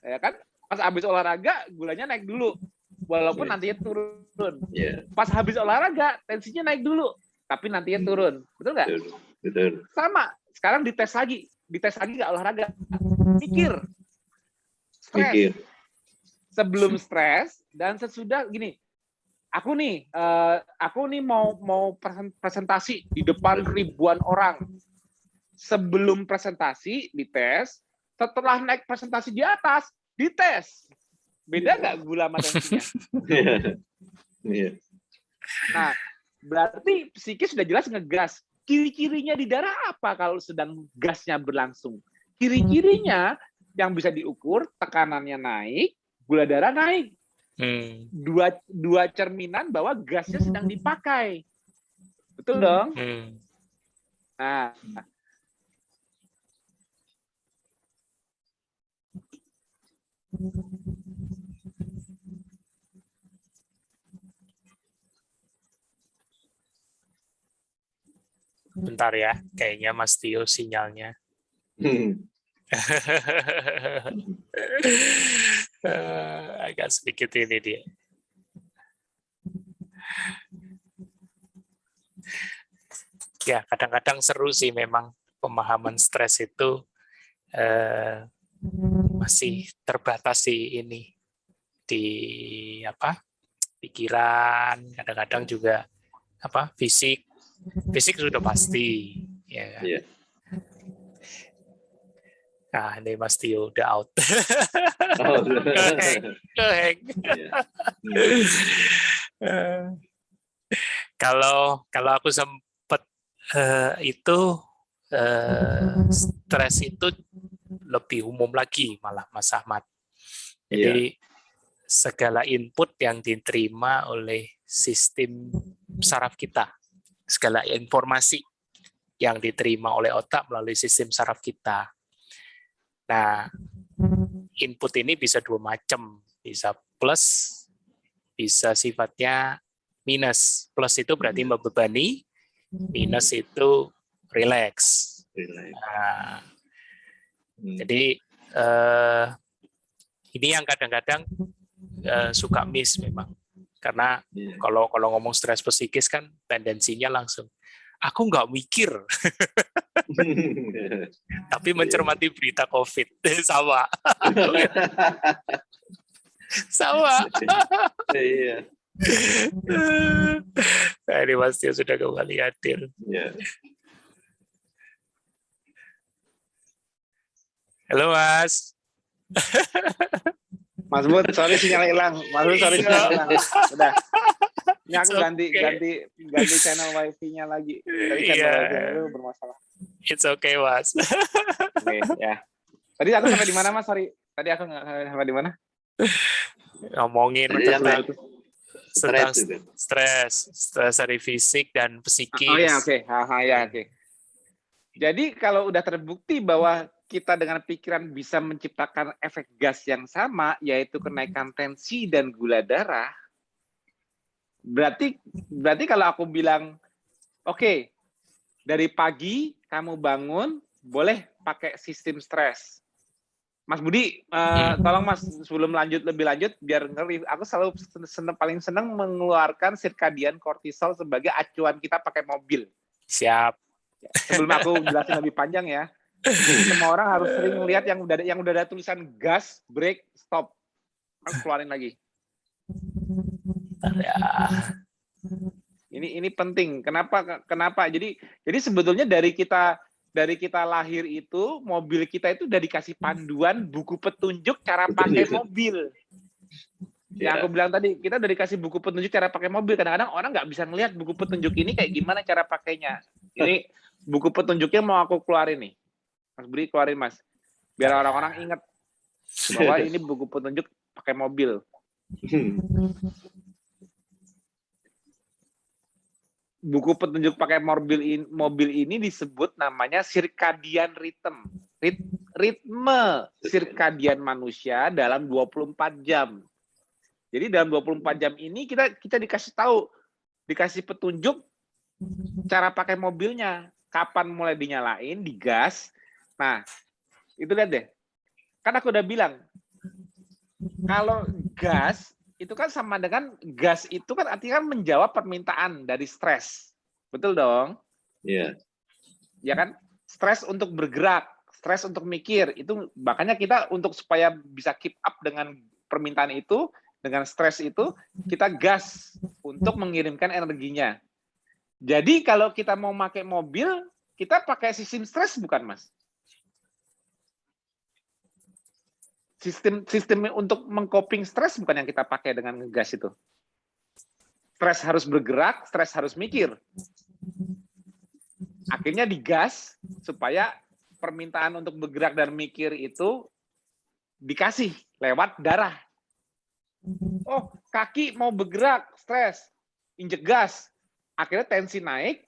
Ya kan? Pas habis olahraga, gulanya naik dulu. Walaupun nantinya turun. Pas habis olahraga, tensinya naik dulu. Tapi nantinya turun. Betul nggak? Betul. Sama. Sekarang dites lagi nggak olahraga. Mikir. Stres. Sebelum stres dan sesudah gini. Aku nih mau presentasi di depan ribuan orang. Sebelum presentasi dites, setelah naik presentasi di atas dites. Beda nggak gula sama tensinya? Nah, berarti psikis sudah jelas ngegas. Ciri-cirinya di darah apa kalau sedang gasnya berlangsung? Ciri-cirinya yang bisa diukur, tekanannya naik, gula darah naik. Dua cerminan bahwa gasnya sedang dipakai. Betul dong? Nah, bentar ya, kayaknya Mas Tio sinyalnya. Agak sedikit ini dia. Ya, kadang-kadang seru sih memang pemahaman stres itu masih terbatas di pikiran, kadang-kadang juga fisik sudah pasti, ya kan? Iya. Nah, ini Mas Tio udah out. Oh, Ngeheng. iya. Kalau aku sempat itu stres itu lebih umum lagi malah Mas Ahmad. Jadi segala input yang diterima oleh sistem saraf kita, segala informasi yang diterima oleh otak melalui sistem saraf kita. Nah, input ini bisa dua macam, bisa plus, bisa sifatnya minus. Plus itu berarti membebani, minus itu relax. Nah, jadi ini yang kadang-kadang suka miss memang, karena kalau ngomong stres psikis kan tendensinya langsung aku nggak mikir, tapi mencermati berita COVID sama. Iya. Nah, ini Mas Tio sudah kembali hadir. Halo Mas. Mas Bud, sorry sinyal hilang. Mas Bud, sorry sinyal hilang. Udah. Ini aku ganti channel wifi-nya lagi. Tadi channel wifi-nya itu bermasalah. It's okay, Mas. Oke, ya. Tadi aku sampai di mana, Mas? Sorry. Tadi aku nggak sampai di mana? Ngomongin tentang stres dari fisik dan psikis. Oh ya, oke. Oke. Jadi kalau udah terbukti bahwa kita dengan pikiran bisa menciptakan efek gas yang sama, yaitu kenaikan tensi dan gula darah, berarti kalau aku bilang, oke, dari pagi kamu bangun, boleh pakai sistem stres. Mas Budi, tolong Mas, sebelum lebih lanjut, biar ngeri, aku selalu paling senang mengeluarkan circadian cortisol sebagai acuan kita pakai mobil. Siap. Sebelum aku jelasin lebih panjang ya, semua orang harus sering lihat yang udah ada tulisan gas, break, stop. Harus keluarin lagi. Ini penting. Kenapa? Jadi sebetulnya dari kita lahir itu, mobil kita itu udah dikasih panduan buku petunjuk cara pakai mobil. Yang aku bilang tadi, kita udah dikasih buku petunjuk cara pakai mobil. Kadang-kadang orang nggak bisa ngelihat buku petunjuk ini kayak gimana cara pakainya. Ini buku petunjuknya mau aku keluarin nih. Mas Budi, keluarin Mas. Biar orang-orang ingat bahwa ini buku petunjuk pakai mobil. Buku petunjuk pakai mobil ini disebut namanya circadian rhythm. Ritme circadian manusia dalam 24 jam. Jadi dalam 24 jam ini kita dikasih petunjuk cara pakai mobilnya. Kapan mulai dinyalain, digas. Nah, itu lihat deh. Kan aku udah bilang, kalau gas itu kan sama dengan gas itu kan artinya kan menjawab permintaan dari stres. Betul dong? Iya. Ya kan? Stres untuk bergerak, stres untuk mikir. Itu makanya kita untuk supaya bisa keep up dengan permintaan itu, dengan stres itu, kita gas untuk mengirimkan energinya. Jadi kalau kita mau pakai mobil, kita pakai sistem stres bukan, Mas? Sistem untuk mengcoping stres bukan yang kita pakai dengan ngegas itu. Stres harus bergerak, stres harus mikir. Akhirnya digas supaya permintaan untuk bergerak dan mikir itu dikasih lewat darah. Oh, kaki mau bergerak, stres, injek gas. Akhirnya tensi naik,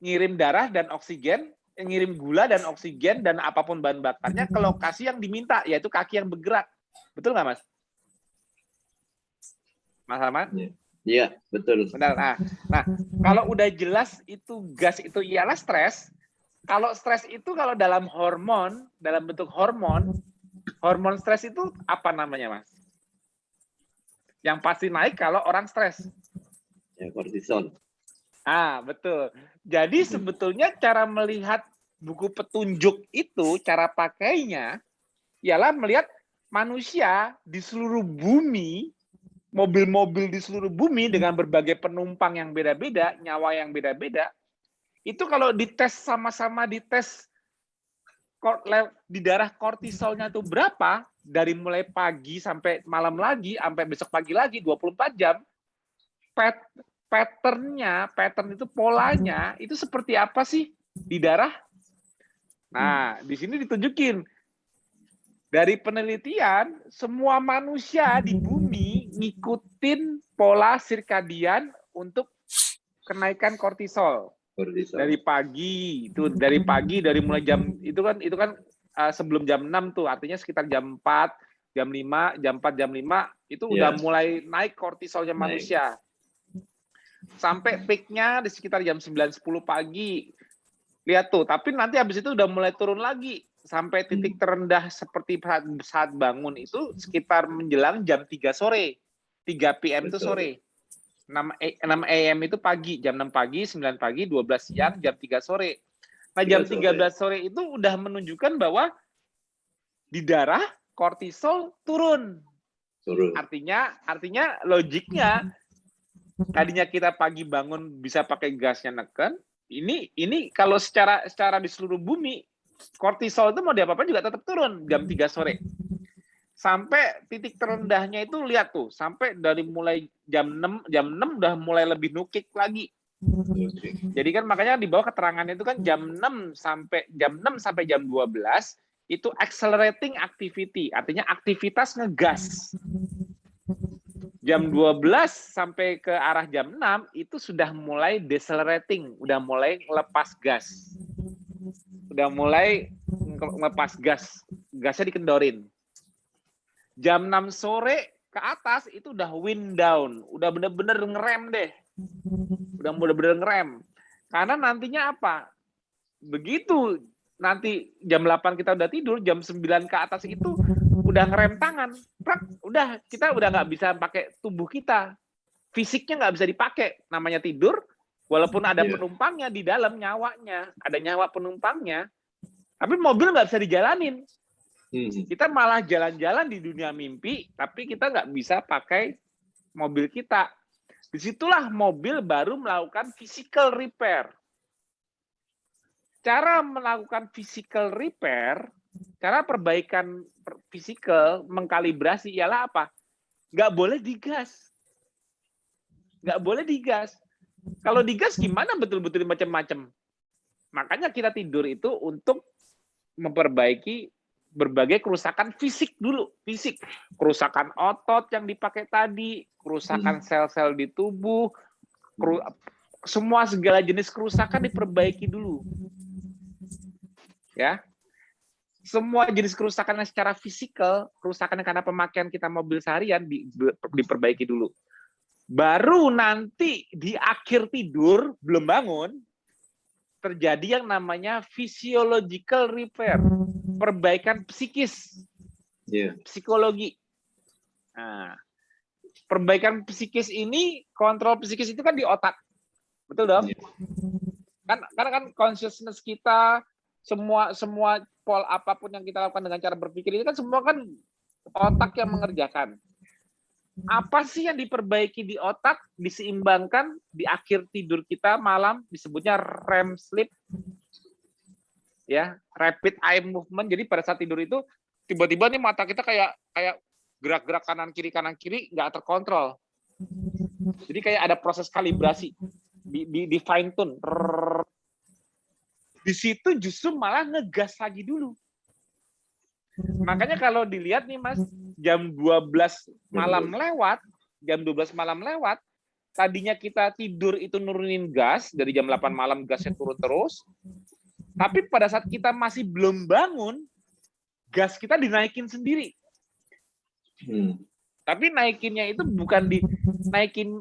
ngirim darah dan oksigen, ngirim gula dan oksigen dan apapun bahan bakarnya ke lokasi yang diminta, yaitu kaki yang bergerak. Betul nggak, Mas? Mas Ahmad? Iya, betul. Benar. Nah, kalau udah jelas itu gas itu ialah stres, kalau stres itu kalau dalam hormon, dalam bentuk hormon stres itu apa namanya, Mas? Yang pasti naik kalau orang stres. Ya, kortisol. Betul. Jadi sebetulnya cara melihat buku petunjuk itu, cara pakainya, ialah melihat manusia di seluruh bumi, mobil-mobil di seluruh bumi dengan berbagai penumpang yang beda-beda, nyawa yang beda-beda, itu kalau dites sama-sama dites di darah kortisolnya itu berapa, dari mulai pagi sampai malam lagi, sampai besok pagi lagi, 24 jam, pattern itu polanya, itu seperti apa sih di darah? Nah, di sini ditunjukin. Dari penelitian, semua manusia di bumi ngikutin pola sirkadian untuk kenaikan kortisol. Dari pagi, dari mulai jam, itu kan sebelum jam 6 tuh, artinya sekitar jam 4, jam 5, jam 4, jam 5, itu udah mulai naik kortisolnya manusia. Sampai peaknya di sekitar jam 9-10 pagi. Lihat tuh, tapi nanti habis itu udah mulai turun lagi. Sampai titik terendah seperti saat bangun itu sekitar menjelang jam 3 sore. 3 PM itu sore. 6 AM itu pagi, jam 6 pagi, 9 pagi, 12 siang, jam 3 sore. Nah, jam 13 sore itu udah menunjukkan bahwa di darah kortisol turun. Artinya logiknya tadinya kita pagi bangun bisa pakai gasnya neken, ini kalau secara di seluruh bumi kortisol itu mau diapa-apain juga tetap turun jam 3 sore. Sampai titik terendahnya itu lihat tuh, sampai dari mulai jam 6 udah mulai lebih nukik lagi. Jadi kan makanya di bawah keterangannya itu kan jam 6 sampai jam 12 itu accelerating activity, artinya aktivitas ngegas. Jam 12 sampai ke arah jam 6 itu sudah mulai decelerating, udah mulai lepas gas. Udah mulai lepas gas, gasnya dikendorin. Jam 6 sore ke atas itu udah wind down, udah bener-bener ngerem deh. Udah bener-bener ngerem. Karena nantinya apa? Begitu nanti jam 8 kita udah tidur, jam 9 ke atas itu udah ngerem tangan. Udah, kita udah nggak bisa pakai tubuh kita. Fisiknya nggak bisa dipakai. Namanya tidur, walaupun ada penumpangnya di dalam nyawanya, ada nyawa penumpangnya, tapi mobil nggak bisa dijalanin. Kita malah jalan-jalan di dunia mimpi, tapi kita nggak bisa pakai mobil kita. Disitulah mobil baru melakukan physical repair. Cara melakukan physical repair, cara perbaikan fisikal, mengkalibrasi ialah apa? Nggak boleh digas. Nggak boleh digas. Kalau digas gimana betul-betul macam-macam. Makanya kita tidur itu untuk memperbaiki berbagai kerusakan fisik dulu, fisik, kerusakan otot yang dipakai tadi, kerusakan sel-sel di tubuh, semua segala jenis kerusakan diperbaiki dulu, ya. Semua jenis kerusakan secara fisikal, kerusakan karena pemakaian kita mobil seharian diperbaiki dulu. Baru nanti di akhir tidur belum bangun terjadi yang namanya physiological repair, perbaikan psikis, psikologi. Nah, perbaikan psikis ini, kontrol psikis itu kan di otak, betul dong? Karena kan consciousness kita, semua pol apapun yang kita lakukan dengan cara berpikir ini kan semua kan otak yang mengerjakan. Apa sih yang diperbaiki di otak, diseimbangkan di akhir tidur kita malam, disebutnya REM sleep, ya, rapid eye movement. Jadi pada saat tidur itu tiba-tiba nih mata kita kayak gerak-gerak kanan kiri nggak terkontrol. Jadi kayak ada proses kalibrasi, di fine tune. Di situ justru malah ngegas lagi dulu. Makanya kalau dilihat nih Mas, jam 12 malam lewat, tadinya kita tidur itu nurunin gas, dari jam 8 malam gasnya turun terus, tapi pada saat kita masih belum bangun, gas kita dinaikin sendiri. Tapi naikinnya itu bukan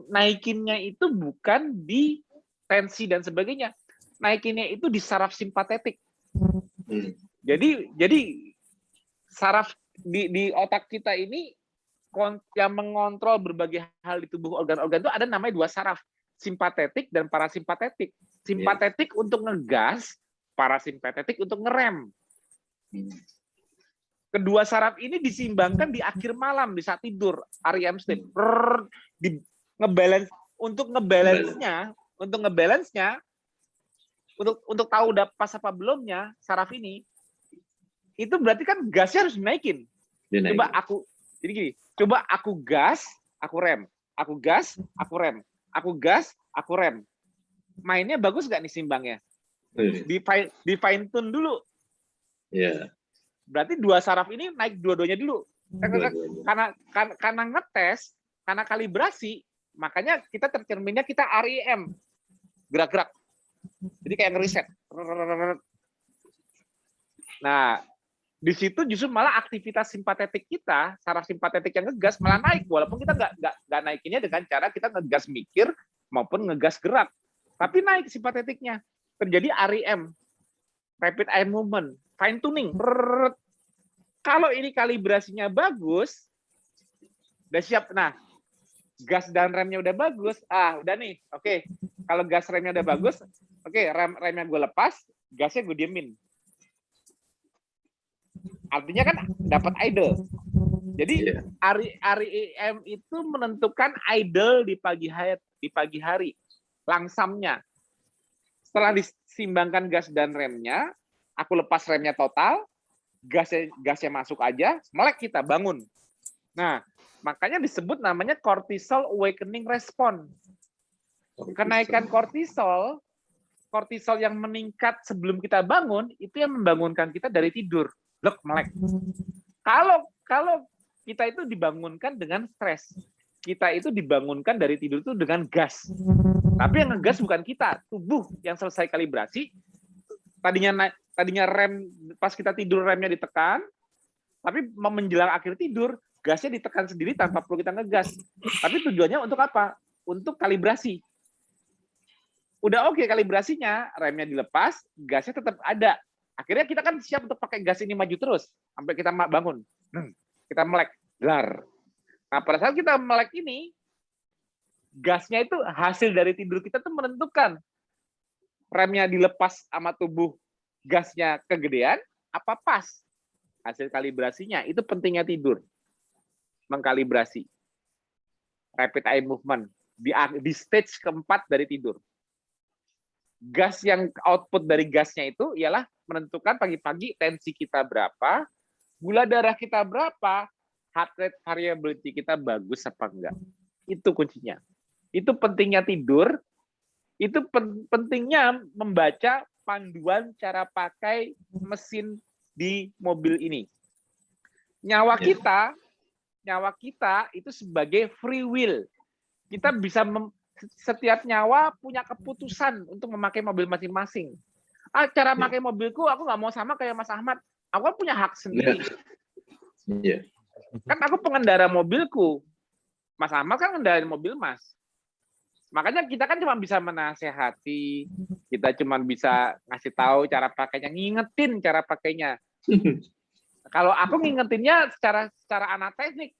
naikinnya itu bukan di tensi dan sebagainya. Naikinnya itu di saraf simpatetik. Jadi saraf di otak kita ini yang mengontrol berbagai hal di tubuh organ-organ itu ada namanya dua saraf, simpatetik dan parasimpatetik. Simpatetik untuk ngegas, parasimpatetik untuk ngerem. Kedua saraf ini disimbangkan di akhir malam, di saat tidur, REM sleep. Di ngebalance, untuk ngebalance-nya, untuk tahu udah pas apa belumnya saraf ini, itu berarti kan gasnya harus dinaikin. Jadi gini, coba aku gas, aku rem, aku gas, aku rem, aku gas, aku rem. Mainnya bagus nggak nih simbangnya? Di fine tune dulu. Iya. Berarti dua saraf ini naik dua-duanya dulu. Karena ngetes, karena kalibrasi, makanya kita tercerminnya kita REM, gerak-gerak. Jadi kayak ngeriset. Nah, di situ justru malah aktivitas simpatetik kita, saraf simpatetik yang ngegas malah naik, walaupun kita nggak naikinnya dengan cara kita ngegas mikir maupun ngegas gerak, tapi naik simpatetiknya. Terjadi REM, rapid eye movement, fine tuning. Kalau ini kalibrasinya bagus, udah siap. Nah, gas dan remnya udah bagus. Udah nih. Oke. Kalau gas remnya udah bagus, oke, remnya gue lepas, gasnya gue diemin. Artinya kan dapat idle. Jadi REM itu menentukan idle di pagi hari, langsamnya. Setelah disimbangkan gas dan remnya, aku lepas remnya total, gasnya masuk aja, melek kita bangun. Nah, makanya disebut namanya cortisol awakening response. Kenaikan kortisol yang meningkat sebelum kita bangun, itu yang membangunkan kita dari tidur. Lek, melek. Kalau kita itu dibangunkan dengan stres, kita itu dibangunkan dari tidur itu dengan gas. Tapi yang ngegas bukan kita, tubuh yang selesai kalibrasi. Tadinya rem pas kita tidur remnya ditekan, tapi menjelang akhir tidur gasnya ditekan sendiri tanpa perlu kita ngegas. Tapi tujuannya untuk apa? Untuk kalibrasi. Udah oke kalibrasinya, remnya dilepas, gasnya tetap ada. Akhirnya kita kan siap untuk pakai gas ini maju terus sampai kita bangun. Kita melek, blar. Nah, pada saat kita melek ini, gasnya itu hasil dari tidur kita tuh menentukan remnya dilepas sama tubuh, gasnya kegedean apa pas. Hasil kalibrasinya itu pentingnya tidur. Mengkalibrasi. Rapid eye movement di stage keempat dari tidur. Gas yang output dari gasnya itu ialah menentukan pagi-pagi tensi kita berapa, gula darah kita berapa, heart rate variability kita bagus apa enggak. Itu kuncinya. Itu pentingnya tidur, itu pentingnya membaca panduan cara pakai mesin di mobil ini. Nyawa kita itu sebagai free will. Kita bisa setiap nyawa punya keputusan untuk memakai mobil masing-masing. Cara pakai mobilku aku nggak mau sama kayak Mas Ahmad. Aku kan punya hak sendiri. Kan aku pengendara mobilku. Mas Ahmad kan ngendarain mobil Mas. Makanya kita kan cuma bisa menasehati, kita cuma bisa ngasih tahu cara pakainya, ngingetin cara pakainya. Kalau aku ngingetinnya secara anateknik.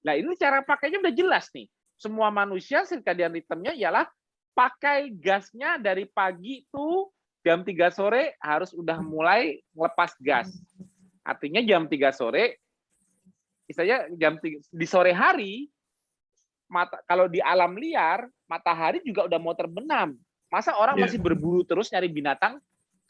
Nah, ini cara pakainya udah jelas nih. Semua manusia circadian rhythm-nya ialah pakai gasnya dari pagi tuh jam 3 sore harus udah mulai ngelepas gas. Artinya jam 3 sore, istilahnya di sore hari, kalau di alam liar, matahari juga udah mau terbenam. Masa orang masih berburu terus nyari binatang?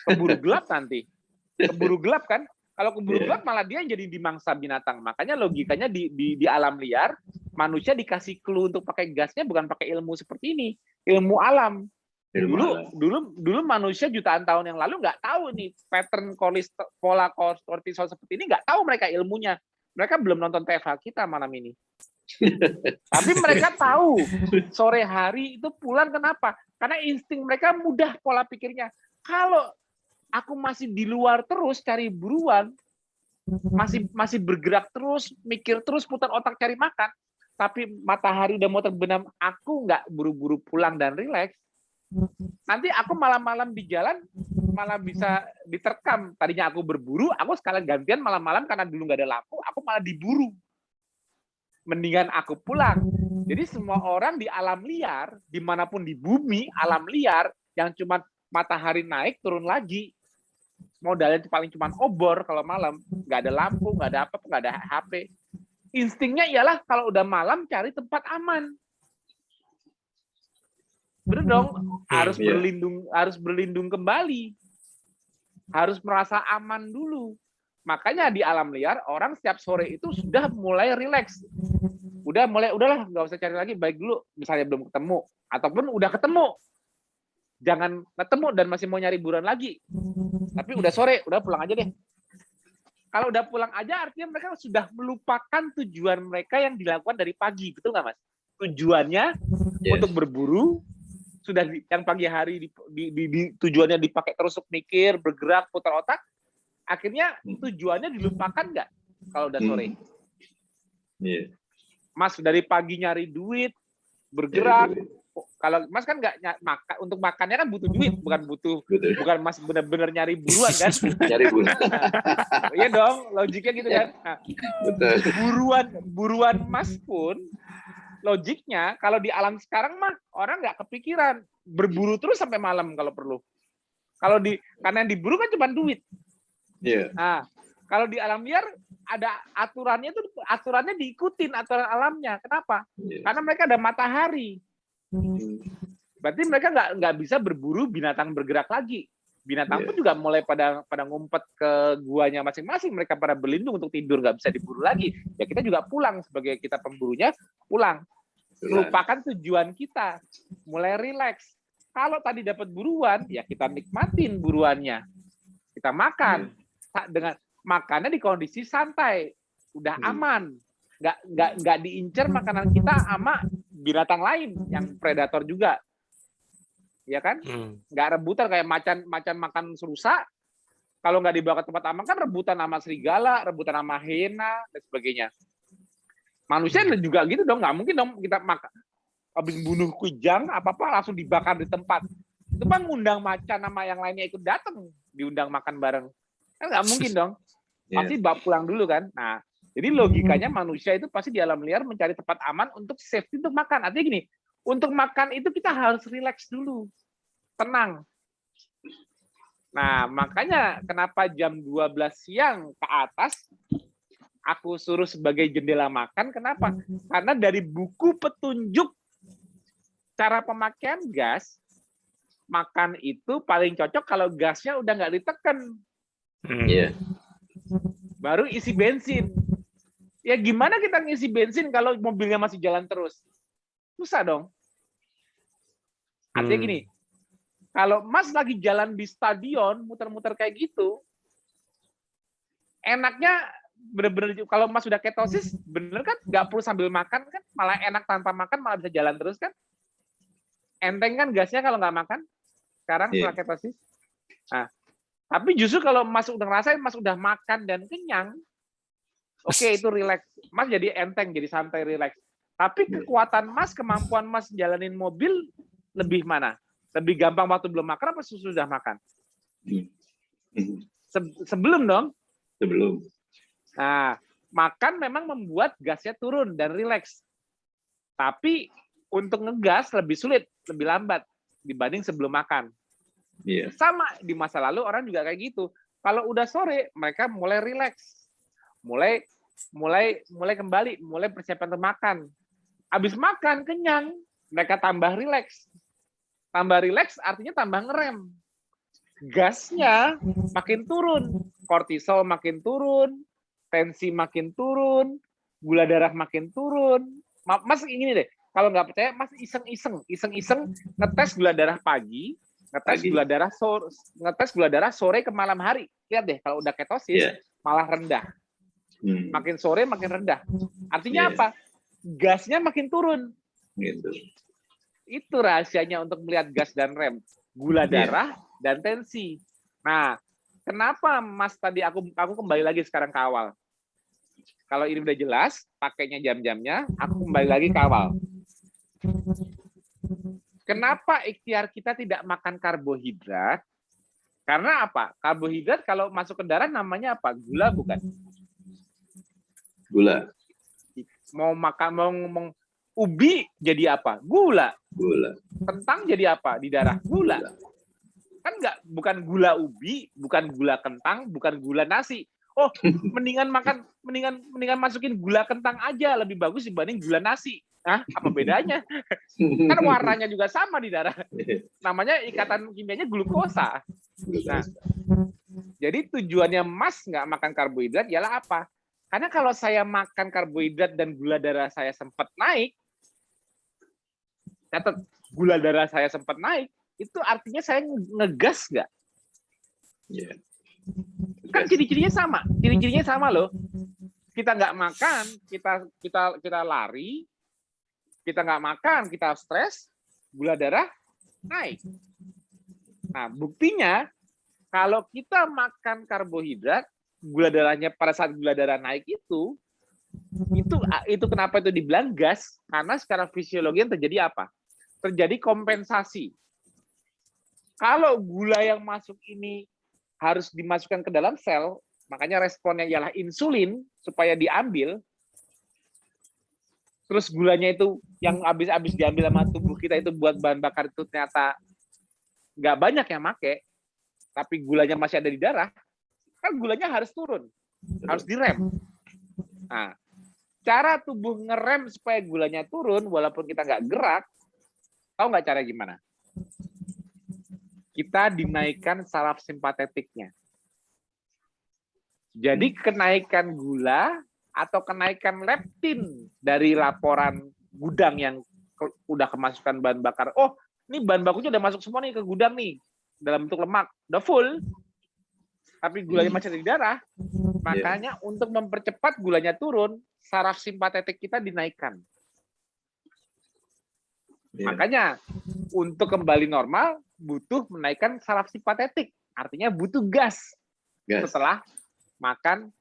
Keburu gelap nanti. Keburu gelap kan? Kalau keburu gelap malah dia yang jadi dimangsa binatang. Makanya logikanya di alam liar, manusia dikasih clue untuk pakai gasnya bukan pakai ilmu seperti ini, ilmu alam. Dulu manusia jutaan tahun yang lalu nggak tahu nih pattern pola kortisol seperti ini, nggak tahu mereka ilmunya. Mereka belum nonton TFH kita malam ini. Tapi mereka tahu sore hari itu pulang kenapa? Karena insting mereka mudah pola pikirnya. Kalau aku masih di luar terus cari buruan, masih bergerak terus, mikir terus, putar otak cari makan, tapi matahari udah mau terbenam, aku nggak buru-buru pulang dan rileks. Nanti aku malam-malam di jalan malah bisa diterkam. Tadinya aku berburu, aku sekalian gantian malam-malam karena dulu nggak ada lampu, aku malah diburu. Mendingan aku pulang. Jadi semua orang di alam liar, dimanapun di bumi, alam liar, yang cuma matahari naik, turun lagi. modalnya paling cuma obor kalau malam, nggak ada lampu, nggak ada apa, nggak ada HP. Instingnya ialah kalau udah malam cari tempat aman. Bener dong, harus berlindung kembali, harus merasa aman dulu. Makanya di alam liar orang setiap sore itu sudah mulai rileks, udahlah nggak usah cari lagi, baik dulu misalnya belum ketemu ataupun udah ketemu, jangan ketemu dan masih mau nyari buruan lagi, tapi udah sore, udah pulang aja deh. Kalau udah pulang aja artinya mereka sudah melupakan tujuan mereka yang dilakukan dari pagi, betul nggak Mas? Tujuannya untuk berburu, sudah yang pagi hari tujuannya dipakai terus untuk mikir, bergerak, putar otak, akhirnya tujuannya dilupakan nggak kalau udah sore? Mas dari pagi nyari duit, bergerak. Kalau Mas kan nggak makan, untuk makannya kan butuh duit, bukan Mas benar-benar nyari buruan kan? Nyari buruan. Iya dong, logiknya gitu kan. Nah, buruan Mas pun logiknya kalau di alam sekarang mah orang nggak kepikiran berburu terus sampai malam kalau perlu. Karena yang diburu kan cuma duit. Nah, kalau di alam liar ada aturannya diikutin aturan alamnya. Kenapa? Karena mereka ada matahari. Berarti mereka nggak bisa berburu binatang bergerak lagi. Binatang pun juga mulai pada ngumpet ke guanya masing-masing. Mereka pada berlindung untuk tidur, nggak bisa diburu lagi. Ya kita juga pulang sebagai kita pemburunya, pulang. Melupakan tujuan kita, mulai rileks. Kalau tadi dapat buruan, ya kita nikmatin buruannya. Kita makan. Dengan makannya di kondisi santai, udah aman, nggak diincar makanan kita sama binatang lain yang predator juga, ya kan? Nggak rebutan kayak macan makan rusa, kalau nggak dibawa ke tempat aman kan rebutan sama serigala, rebutan sama hiena dan sebagainya. Manusia juga gitu dong, nggak mungkin dong kita makan habis bunuh kujang apa langsung dibakar di tempat. Itu kan ngundang macan sama yang lainnya ikut datang, diundang makan bareng. Kan nggak mungkin dong, pasti bawa pulang dulu kan. Nah, jadi logikanya manusia itu pasti di alam liar mencari tempat aman untuk safety untuk makan. Artinya gini, untuk makan itu kita harus rileks dulu, tenang. Nah, makanya kenapa jam 12 siang ke atas aku suruh sebagai jendela makan, kenapa? Karena dari buku petunjuk cara pemakaian gas, makan itu paling cocok kalau gasnya udah nggak ditekan. Baru isi bensin. Ya gimana kita ngisi bensin kalau mobilnya masih jalan terus? Susah dong. Artinya gini, kalau Mas lagi jalan di stadion, muter-muter kayak gitu, enaknya bener-bener kalau Mas sudah ketosis, bener kan? Nggak perlu sambil makan kan? Malah enak tanpa makan, malah bisa jalan terus kan? Enteng kan gasnya kalau nggak makan? Sekarang setelah ketosis. Nah, tapi justru kalau Mas udah ngerasain, Mas udah makan dan kenyang, oke, itu rileks. Mas jadi enteng, jadi santai, rileks. Tapi kekuatan Mas, kemampuan Mas jalanin mobil, lebih mana? Lebih gampang waktu belum makan apa sudah makan? Sebelum dong? Sebelum. Nah, makan memang membuat gasnya turun dan rileks. Tapi untuk ngegas lebih sulit, lebih lambat dibanding sebelum makan. Sama di masa lalu orang juga kayak gitu. Kalau udah sore mereka mulai rileks, mulai kembali, mulai persiapan untuk makan. Habis makan kenyang, mereka tambah rileks. Tambah rileks artinya tambah ngerem. Gasnya makin turun, kortisol makin turun, tensi makin turun, gula darah makin turun. Mas ini deh, kalau nggak percaya Mas iseng-iseng ngetes gula darah pagi. Ngetes gula darah sore ke malam hari. Lihat deh, kalau udah ketosis malah rendah. Makin sore makin rendah. Artinya apa? Gasnya makin turun. Gitu. Itu rahasianya untuk melihat gas dan rem. Gula darah dan tensi. Nah, kenapa Mas tadi aku kembali lagi sekarang ke awal. Kalau ini udah jelas, pakainya jam-jamnya, aku kembali lagi ke awal. Kenapa ikhtiar kita tidak makan karbohidrat? Karena apa? Karbohidrat kalau masuk ke darah namanya apa? Gula bukan? Gula. Mau makan, mau ngomong ubi jadi apa? Gula. Gula. Kentang jadi apa di darah? Gula. Kan bukan gula ubi, bukan gula kentang, bukan gula nasi. Oh, mendingan masukin gula kentang aja, lebih bagus dibanding gula nasi. Hah? Apa bedanya? Kan warnanya juga sama di darah. Namanya ikatan kimianya glukosa. Nah, jadi tujuannya Mas nggak makan karbohidrat ialah apa? Karena kalau saya makan karbohidrat dan gula darah saya sempat naik, catat gula darah saya sempat naik, itu artinya saya ngegas nggak? Yeah. Kan ciri-cirinya sama loh. Kita nggak makan, kita lari, kita nggak makan, kita stres, gula darah naik. Nah, buktinya kalau kita makan karbohidrat, gula darahnya pada saat gula darah naik itu kenapa itu dibilang gas? Karena secara fisiologi yang terjadi apa? Terjadi kompensasi. Kalau gula yang masuk ini harus dimasukkan ke dalam sel, makanya responnya ialah insulin supaya diambil. Terus gulanya itu yang habis diambil sama tubuh kita itu buat bahan bakar itu ternyata nggak banyak yang make, tapi gulanya masih ada di darah, kan gulanya harus turun, harus direm. Nah, cara tubuh ngerem supaya gulanya turun walaupun kita nggak gerak, tahu nggak cara gimana? Kita dinaikkan saraf simpatetiknya. Jadi kenaikan gula atau kenaikan leptin dari laporan gudang yang udah kemasukan bahan bakar. Oh, ini bahan bakunya udah masuk semua nih ke gudang nih, dalam bentuk lemak, udah full, tapi gulanya masih ada di darah. Makanya untuk mempercepat gulanya turun, saraf simpatetik kita dinaikkan. Makanya untuk kembali normal butuh menaikkan saraf simpatetik, artinya butuh gas. Setelah makan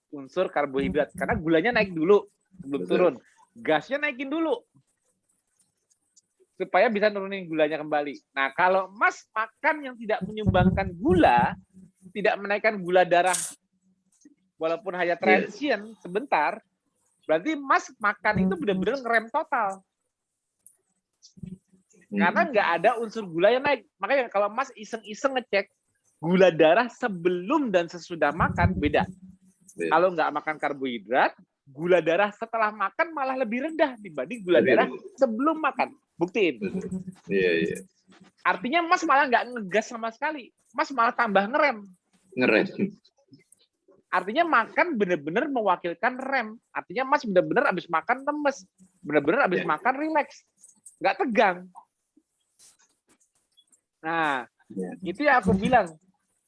unsur karbohidrat, karena gulanya naik dulu sebelum turun, gasnya naikin dulu supaya bisa nurunin gulanya kembali. Nah, kalau Mas makan yang tidak menyumbangkan gula, tidak menaikkan gula darah walaupun hanya transient sebentar, berarti Mas makan itu benar-benar ngerem total. Karena nggak ada unsur gula yang naik. Makanya kalau Mas iseng-iseng ngecek gula darah sebelum dan sesudah makan beda. Kalau nggak makan karbohidrat, gula darah setelah makan malah lebih rendah dibanding gula darah sebelum makan. Buktiin. Artinya Mas malah nggak ngegas sama sekali. Mas malah tambah ngerem. Artinya makan benar-benar mewakilkan rem. Artinya Mas benar-benar habis makan lemes. Benar-benar habis makan rileks. Nggak tegang. Nah, itu yang aku bilang.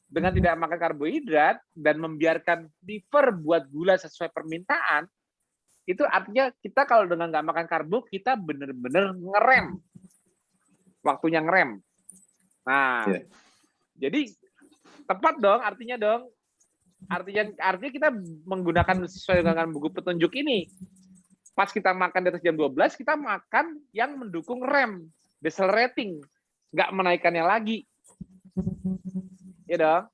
Dengan tidak makan karbohidrat dan membiarkan liver buat gula sesuai permintaan, itu artinya kita kalau dengan nggak makan karbo, kita benar-benar ngerem. Waktunya ngerem. Nah, jadi tepat dong, artinya kita menggunakan sesuai dengan buku petunjuk ini. Pas kita makan di atas jam 12, kita makan yang mendukung rem, decelerating, nggak menaikkannya lagi. Ya dong.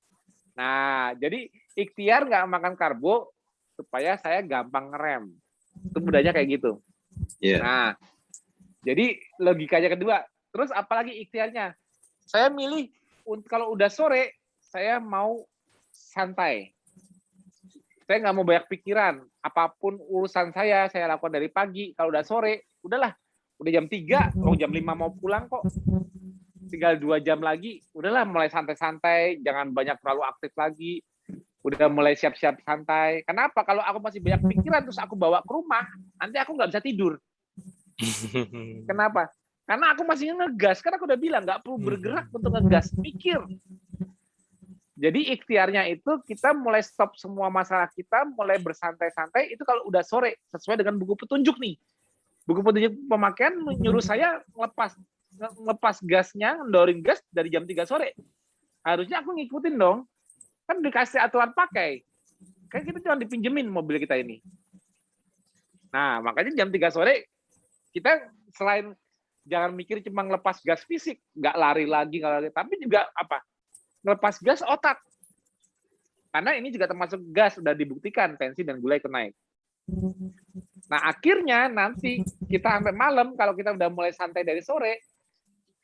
Nah, jadi ikhtiar nggak makan karbo supaya saya gampang ngerem. Itu mudahnya kayak gitu. Nah, jadi logikanya kedua. Terus apalagi ikhtiarnya? Saya milih kalau udah sore, saya mau santai. Saya nggak mau banyak pikiran. Apapun urusan saya lakukan dari pagi. Kalau udah sore, udahlah. Udah jam 3, jam 5 mau pulang kok. Tinggal 2 jam lagi, udahlah mulai santai-santai, jangan banyak terlalu aktif lagi, udah mulai siap-siap santai. Kenapa? Kalau aku masih banyak pikiran terus aku bawa ke rumah, nanti aku nggak bisa tidur. Kenapa? Karena aku masih ngegas, karena aku udah bilang nggak perlu bergerak untuk ngegas, mikir. Jadi ikhtiarnya itu kita mulai stop semua masalah kita, mulai bersantai-santai, itu kalau udah sore, sesuai dengan buku petunjuk nih. Buku petunjuk pemakaian menyuruh saya ngelepas gasnya, ngendorin gas dari jam 3 sore. Harusnya aku ngikutin dong. Kan dikasih aturan pakai. Kan kita cuma dipinjemin mobil kita ini. Nah, makanya jam 3 sore, kita selain jangan mikir cuma ngelepas gas fisik, nggak lari lagi, tapi juga apa? Ngelepas gas otak. Karena ini juga termasuk gas, sudah dibuktikan, tensi dan gula ikut naik. Nah, akhirnya nanti kita sampai malam, kalau kita udah mulai santai dari sore,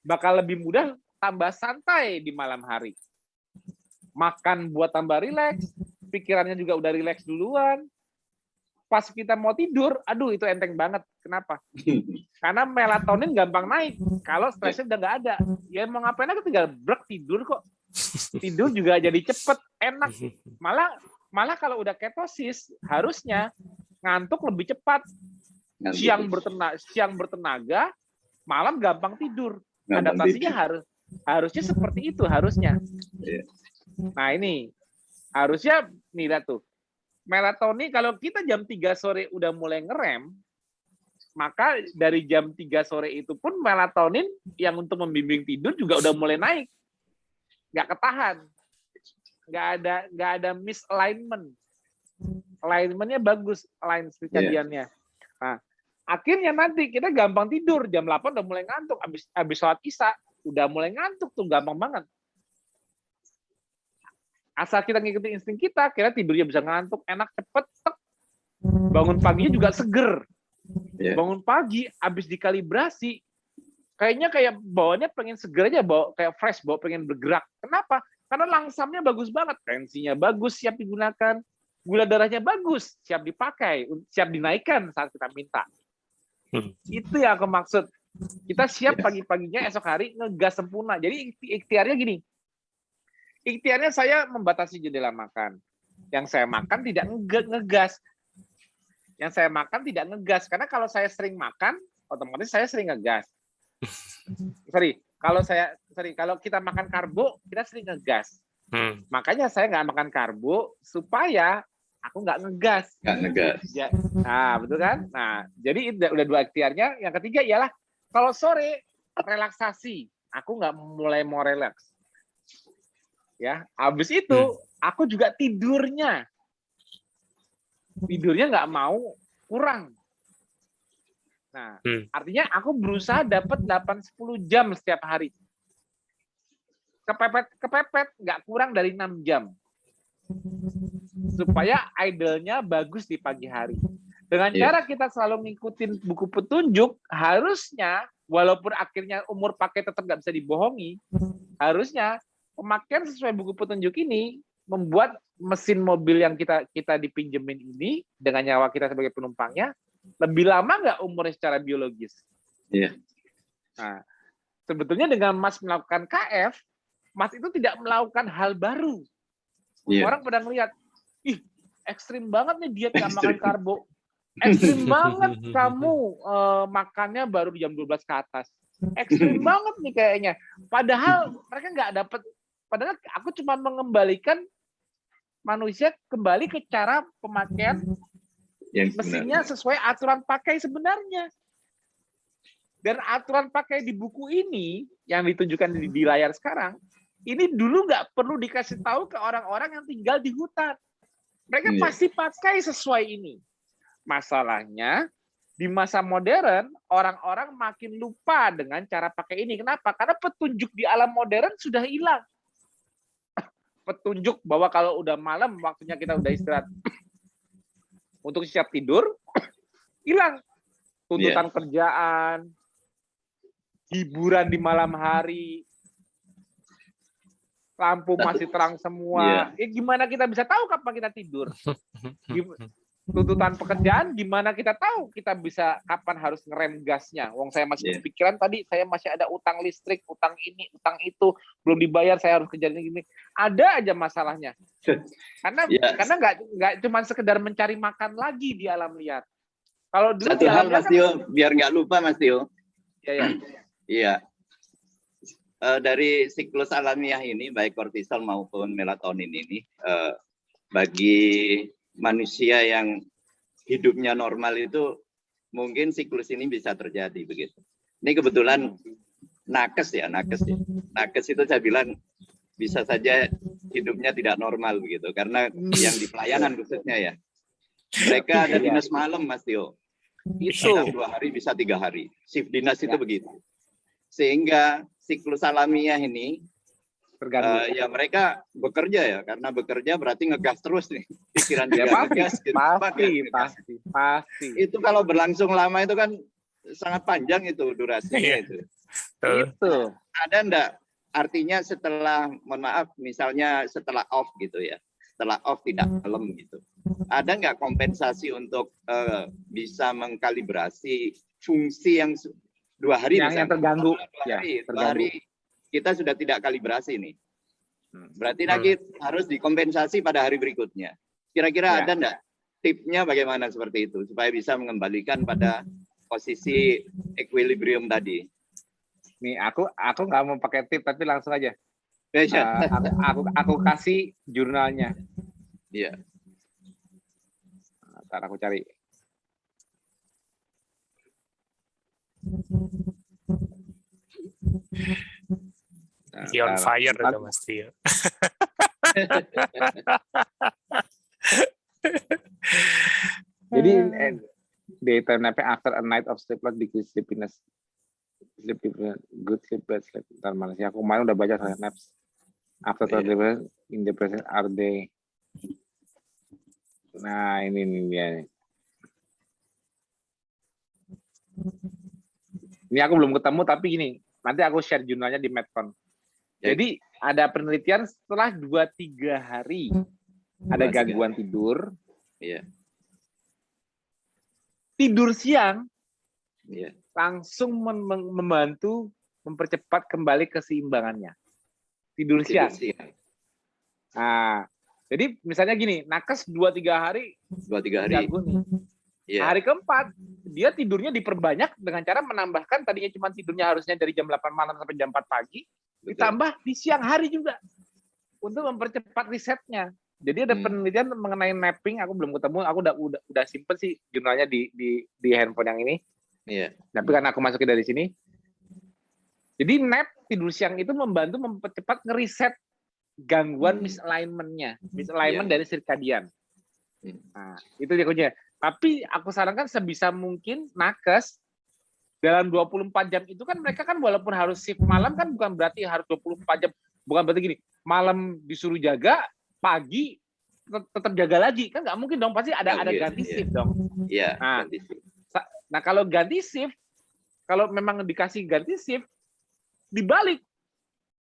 bakal lebih mudah tambah santai di malam hari. Makan buat tambah rileks, pikirannya juga udah rileks duluan. Pas kita mau tidur, aduh itu enteng banget. Kenapa? Karena melatonin gampang naik. Kalau stresnya udah nggak ada, ya mau ngapain aja tinggal brek tidur kok. Tidur juga jadi cepet, enak. Malah kalau udah ketosis, harusnya ngantuk lebih cepat. Siang bertenaga, malam gampang tidur. Adaptasinya harusnya seperti itu harusnya. Nah ini harusnya nih lihat tuh. Melatonin kalau kita jam 3 sore udah mulai ngerem, maka dari jam 3 sore itu pun melatonin yang untuk membimbing tidur juga udah mulai naik. Nggak ketahan. Nggak ada misalignment. Alignment-nya bagus, align circadian-nya. Nah, akhirnya nanti kita gampang tidur, jam 8 udah mulai ngantuk, habis sholat isya udah mulai ngantuk tuh, gampang banget. Asal kita ngikutin insting kita, kira tidurnya bisa ngantuk, enak, cepet, bangun paginya juga seger. Bangun pagi, habis dikalibrasi, kayaknya kayak bawaannya pengen seger aja, bawa kayak fresh, bawa pengen bergerak. Kenapa? Karena langsamnya bagus banget, tensinya bagus, siap digunakan, gula darahnya bagus, siap dipakai, siap dinaikkan saat kita minta. Itu yang aku maksud. Kita siap pagi-paginya esok hari ngegas sempurna. Jadi ikhtiarnya gini. Ikhtiarnya saya membatasi jendela makan. Yang saya makan tidak ngegas. Yang saya makan tidak ngegas. Karena kalau saya sering makan, otomatis saya sering ngegas. Kalau kita makan karbo, kita sering ngegas. Makanya saya nggak makan karbo supaya aku nggak ngegas. Ya, nah, betul kan? Nah, jadi udah dua ikhtiarnya. Yang ketiga ialah kalau sore relaksasi, aku nggak mulai mau relaks. Ya, habis itu aku juga tidurnya nggak mau kurang. Nah, artinya aku berusaha dapat 8-10 jam setiap hari. Kepepet nggak kurang dari 6 jam. Supaya idle-nya bagus di pagi hari. Dengan cara kita selalu ngikutin buku petunjuk, harusnya walaupun akhirnya umur pakai tetap nggak bisa dibohongi, harusnya pemakaian sesuai buku petunjuk ini membuat mesin mobil yang kita dipinjemin ini dengan nyawa kita sebagai penumpangnya lebih lama nggak umurnya secara biologis. Nah, sebetulnya dengan Mas melakukan KF, Mas itu tidak melakukan hal baru. Orang pada ngelihat, ih ekstrim banget nih diet nggak makan karbo. Ekstrim banget kamu makannya baru di jam 12 ke atas. Ekstrim banget nih kayaknya. Padahal mereka nggak dapat. Padahal aku cuma mengembalikan manusia kembali ke cara pemakaian mesinnya sesuai aturan pakai sebenarnya. Dan aturan pakai di buku ini yang ditunjukkan di layar sekarang, ini dulu nggak perlu dikasih tahu ke orang-orang yang tinggal di hutan. Mereka pasti pakai sesuai ini. Masalahnya di masa modern orang-orang makin lupa dengan cara pakai ini. Kenapa? Karena petunjuk di alam modern sudah hilang. Petunjuk bahwa kalau udah malam waktunya kita udah istirahat untuk siap tidur hilang. Tuntutan kerjaan, hiburan di malam hari, lampu masih terang semua. Gimana kita bisa tahu kapan kita tidur? Tuntutan pekerjaan, gimana kita tahu kita bisa kapan harus ngerem gasnya? Wong saya masih kepikiran tadi, saya masih ada utang listrik, utang ini, utang itu, belum dibayar, saya harus kerja gini. Ada aja masalahnya. Karena nggak cuma sekedar mencari makan lagi di alam liar. Kalau dulu satu hal Mas Tio, biar nggak lupa Mas Tio. Iya. Dari siklus alamiah ini, baik kortisol maupun melatonin ini, bagi manusia yang hidupnya normal itu mungkin siklus ini bisa terjadi begitu. Ini kebetulan nakes ya. Nakes itu saya bilang bisa saja hidupnya tidak normal begitu karena yang di pelayanan khususnya ya. Mereka ada dinas malam Mas Tio. Itu 2 hari bisa 3 hari. Shift dinas itu begitu. Sehingga siklus alamiah ini ya mereka bekerja ya, karena bekerja berarti ngegas terus nih pikiran dia ngegas. Pasti. Itu kalau berlangsung lama itu kan sangat panjang itu durasinya itu. Ada enggak artinya setelah, mohon maaf, misalnya setelah off gitu ya, setelah off tidak malam gitu, ada nggak kompensasi untuk bisa mengkalibrasi fungsi yang 2 hari yang misalnya, terganggu, 2 ya, hari, 2 terganggu. hari kita sudah tidak kalibrasi nih, berarti lagi harus dikompensasi pada hari berikutnya. Kira-kira Ya. ada nggak tipsnya bagaimana seperti itu supaya bisa mengembalikan pada posisi equilibrium tadi? Nih aku nggak mau pakai tip tapi langsung aja. Ya, Aku kasih jurnalnya. iya. Ntar aku cari. He on fire itu Mas Tio. Jadi daytime nap after a night of sleepless decrease sleepiness. Good sleep, bad sleep. Ntar mana sih? Aku kemarin udah baca soal naps. After sleep in the present are they. Nah ini dia. Ini aku belum ketemu tapi gini. Nanti aku share jurnalnya di Medcon. Jadi ada penelitian setelah 2-3 hari ada gangguan tidur. Iya. Tidur siang Iya. langsung membantu mempercepat kembali keseimbangannya. Tidur siang. Nah, jadi misalnya gini, nakes 2-3 hari 2-3 hari. ganggu nih. Yeah. Hari keempat, dia tidurnya diperbanyak dengan cara menambahkan tadinya cuma tidurnya harusnya dari jam 8 malam sampai jam 4 pagi, ditambah di siang hari juga untuk mempercepat risetnya. Jadi ada penelitian mengenai napping, aku belum ketemu, aku udah simpen sih jurnalnya di handphone yang ini. Iya. Tapi karena aku masukin dari sini. Jadi nap tidur siang itu membantu mempercepat ngeriset gangguan misalignment-nya, misalignment dari circadian. Nah, itu dia kuncinya. Tapi aku sarankan sebisa mungkin nakes dalam 24 jam itu kan mereka kan walaupun harus shift malam kan bukan berarti harus 24 jam. Bukan berarti gini, malam disuruh jaga, pagi tetap jaga lagi. Kan nggak mungkin dong, pasti ada ganti shift dong. Iya, nah, kalau ganti shift, kalau memang dikasih ganti shift, dibalik.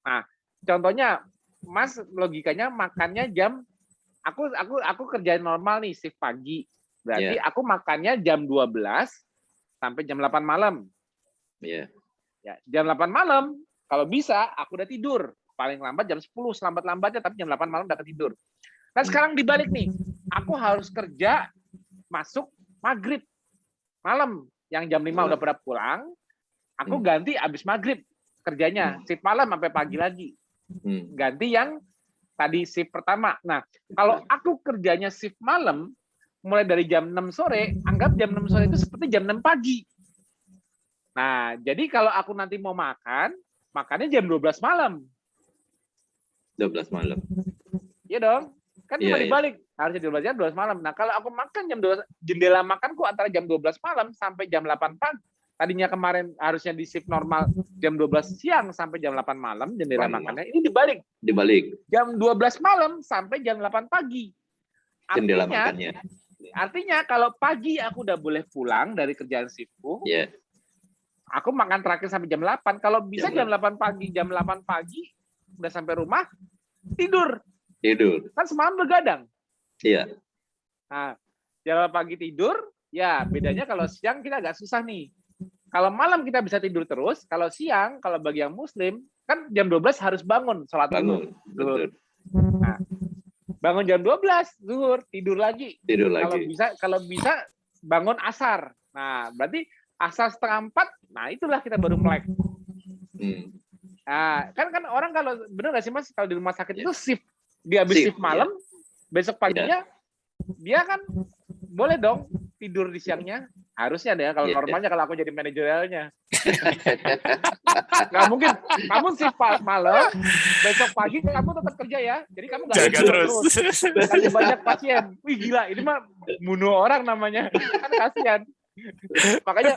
Nah, contohnya, Mas logikanya makannya jam, aku kerjain normal nih, shift pagi. Berarti aku makannya jam 12 sampai jam 8 malam. Iya. Ya, jam 8 malam, kalau bisa aku udah tidur. Paling lambat jam 10, selambat-lambatnya, tapi jam 8 malam udah tidur. Nah, sekarang dibalik nih. Aku harus kerja masuk maghrib malam. Yang jam 5 udah pada pulang, aku ganti abis maghrib kerjanya. Shift malam sampai pagi lagi. Ganti yang tadi shift pertama. Nah, kalau aku kerjanya shift malam, mulai dari jam 6 sore, anggap jam 6 sore itu seperti jam 6 pagi. Nah, jadi kalau aku nanti mau makan, makannya jam 12 malam. 12 malam. Iya dong. Kan cuma dibalik. Harusnya 12 jam, 12 malam. Nah, kalau aku makan jam 12, jendela makanku antara jam 12 malam sampai jam 8 pagi. Tadinya kemarin harusnya di shift normal jam 12 siang sampai jam 8 malam, jendela makannya. Ini dibalik. Dibalik. Jam 12 malam sampai jam 8 pagi. Jendela makannya. Artinya kalau pagi aku udah boleh pulang dari kerjaan shiftku, aku makan terakhir sampai jam 8. Kalau bisa jam 8 pagi, jam 8 pagi udah sampai rumah, tidur. Kan semalam begadang. Iya. Nah, jam 8 pagi tidur, ya bedanya kalau siang kita agak susah nih. Kalau malam kita bisa tidur terus, kalau siang, kalau bagi yang muslim, kan jam 12 harus bangun, sholat bangun. Betul. Nah, bangun jam 12, zuhur, tidur lagi. Kalau bisa bangun asar. Nah, berarti asar 3:30, nah itulah kita baru melek. Nah, kan orang kalau benar nggak sih Mas, kalau di rumah sakit itu shift, dia habis shift malam, besok paginya dia kan boleh dong tidur di siangnya. Harusnya deh, kalau normalnya kalau aku jadi manajerialnya. Nggak mungkin, kamu shift malam, besok pagi kamu tetap kerja ya. Jadi kamu nggak jaga terus. Kasih banyak pasien. Wih gila, ini mah bunuh orang namanya. Kan kasihan. makanya